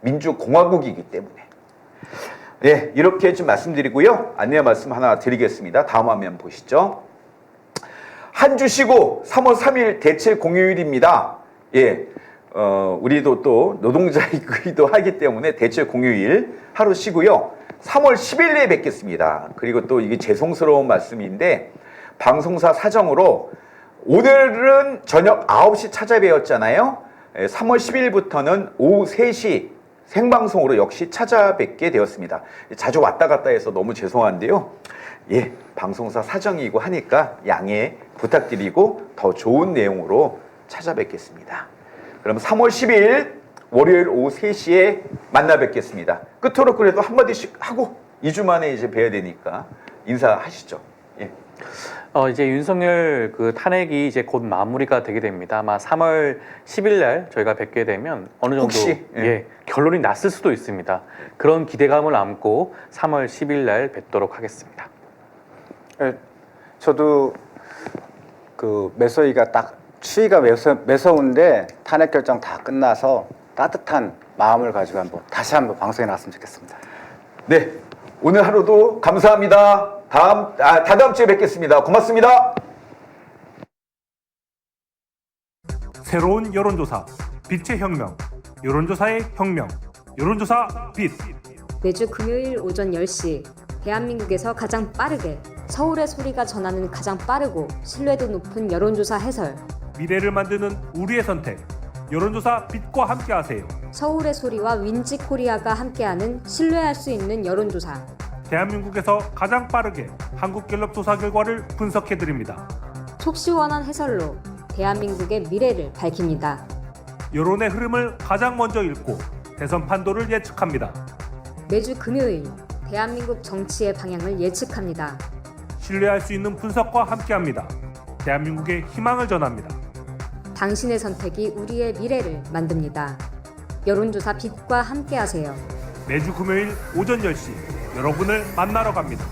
민주공화국이기 때문에. 예, 이렇게 좀 말씀드리고요. 안내 말씀 하나 드리겠습니다. 다음 화면 보시죠. 한 주 쉬고 3월 3일 대체 공휴일입니다. 예, 우리도 또 노동자이기도 하기 때문에 대체 공휴일 하루 쉬고요. 3월 10일에 뵙겠습니다. 그리고 또 이게 죄송스러운 말씀인데 방송사 사정으로 오늘은 저녁 9시 찾아뵈었잖아요. 3월 10일부터는 오후 3시 생방송으로 역시 찾아뵙게 되었습니다. 자주 왔다 갔다 해서 너무 죄송한데요. 예, 방송사 사정이고 하니까 양해 부탁드리고 더 좋은 내용으로 찾아뵙겠습니다. 그럼 3월 10일 월요일 오후 3시에 만나 뵙겠습니다. 끝으로 그래도 한마디씩 하고 2주 만에 이제 뵈야 되니까 인사하시죠. 예. 이제 윤석열 그 탄핵이 이제 곧 마무리가 되게 됩니다. 아마 3월 10일 날 저희가 뵙게 되면 어느 정도 혹시, 예. 결론이 났을 수도 있습니다. 그런 기대감을 안고 3월 10일 날 뵙도록 하겠습니다. 예, 저도 그 매서위가 딱 추위가 매서운데 탄핵 결정 다 끝나서 따뜻한 마음을 가지고 다시 한번 방송에 나왔으면 좋겠습니다. 네, 오늘 하루도 감사합니다. 다다음 주에 뵙겠습니다. 고맙습니다. 새로운 여론조사, 빛의 혁명, 여론조사의 혁명, 여론조사 빛. 매주 금요일 오전 10시 대한민국에서 가장 빠르게 서울의 소리가 전하는 가장 빠르고 신뢰도 높은 여론조사 해설 미래를 만드는 우리의 선택. 여론조사 빛과 함께하세요. 서울의 소리와 윈지코리아가 함께하는 신뢰할 수 있는 여론조사. 대한민국에서 가장 빠르게 한국갤럽 조사 결과를 분석해드립니다. 속 시원한 해설로 대한민국의 미래를 밝힙니다. 여론의 흐름을 가장 먼저 읽고 대선 판도를 예측합니다. 매주 금요일 대한민국 정치의 방향을 예측합니다. 신뢰할 수 있는 분석과 함께합니다. 대한민국의 희망을 전합니다. 당신의 선택이 우리의 미래를 만듭니다. 여론조사 빛과 함께하세요. 매주 금요일 오전 10시 여러분을 만나러 갑니다.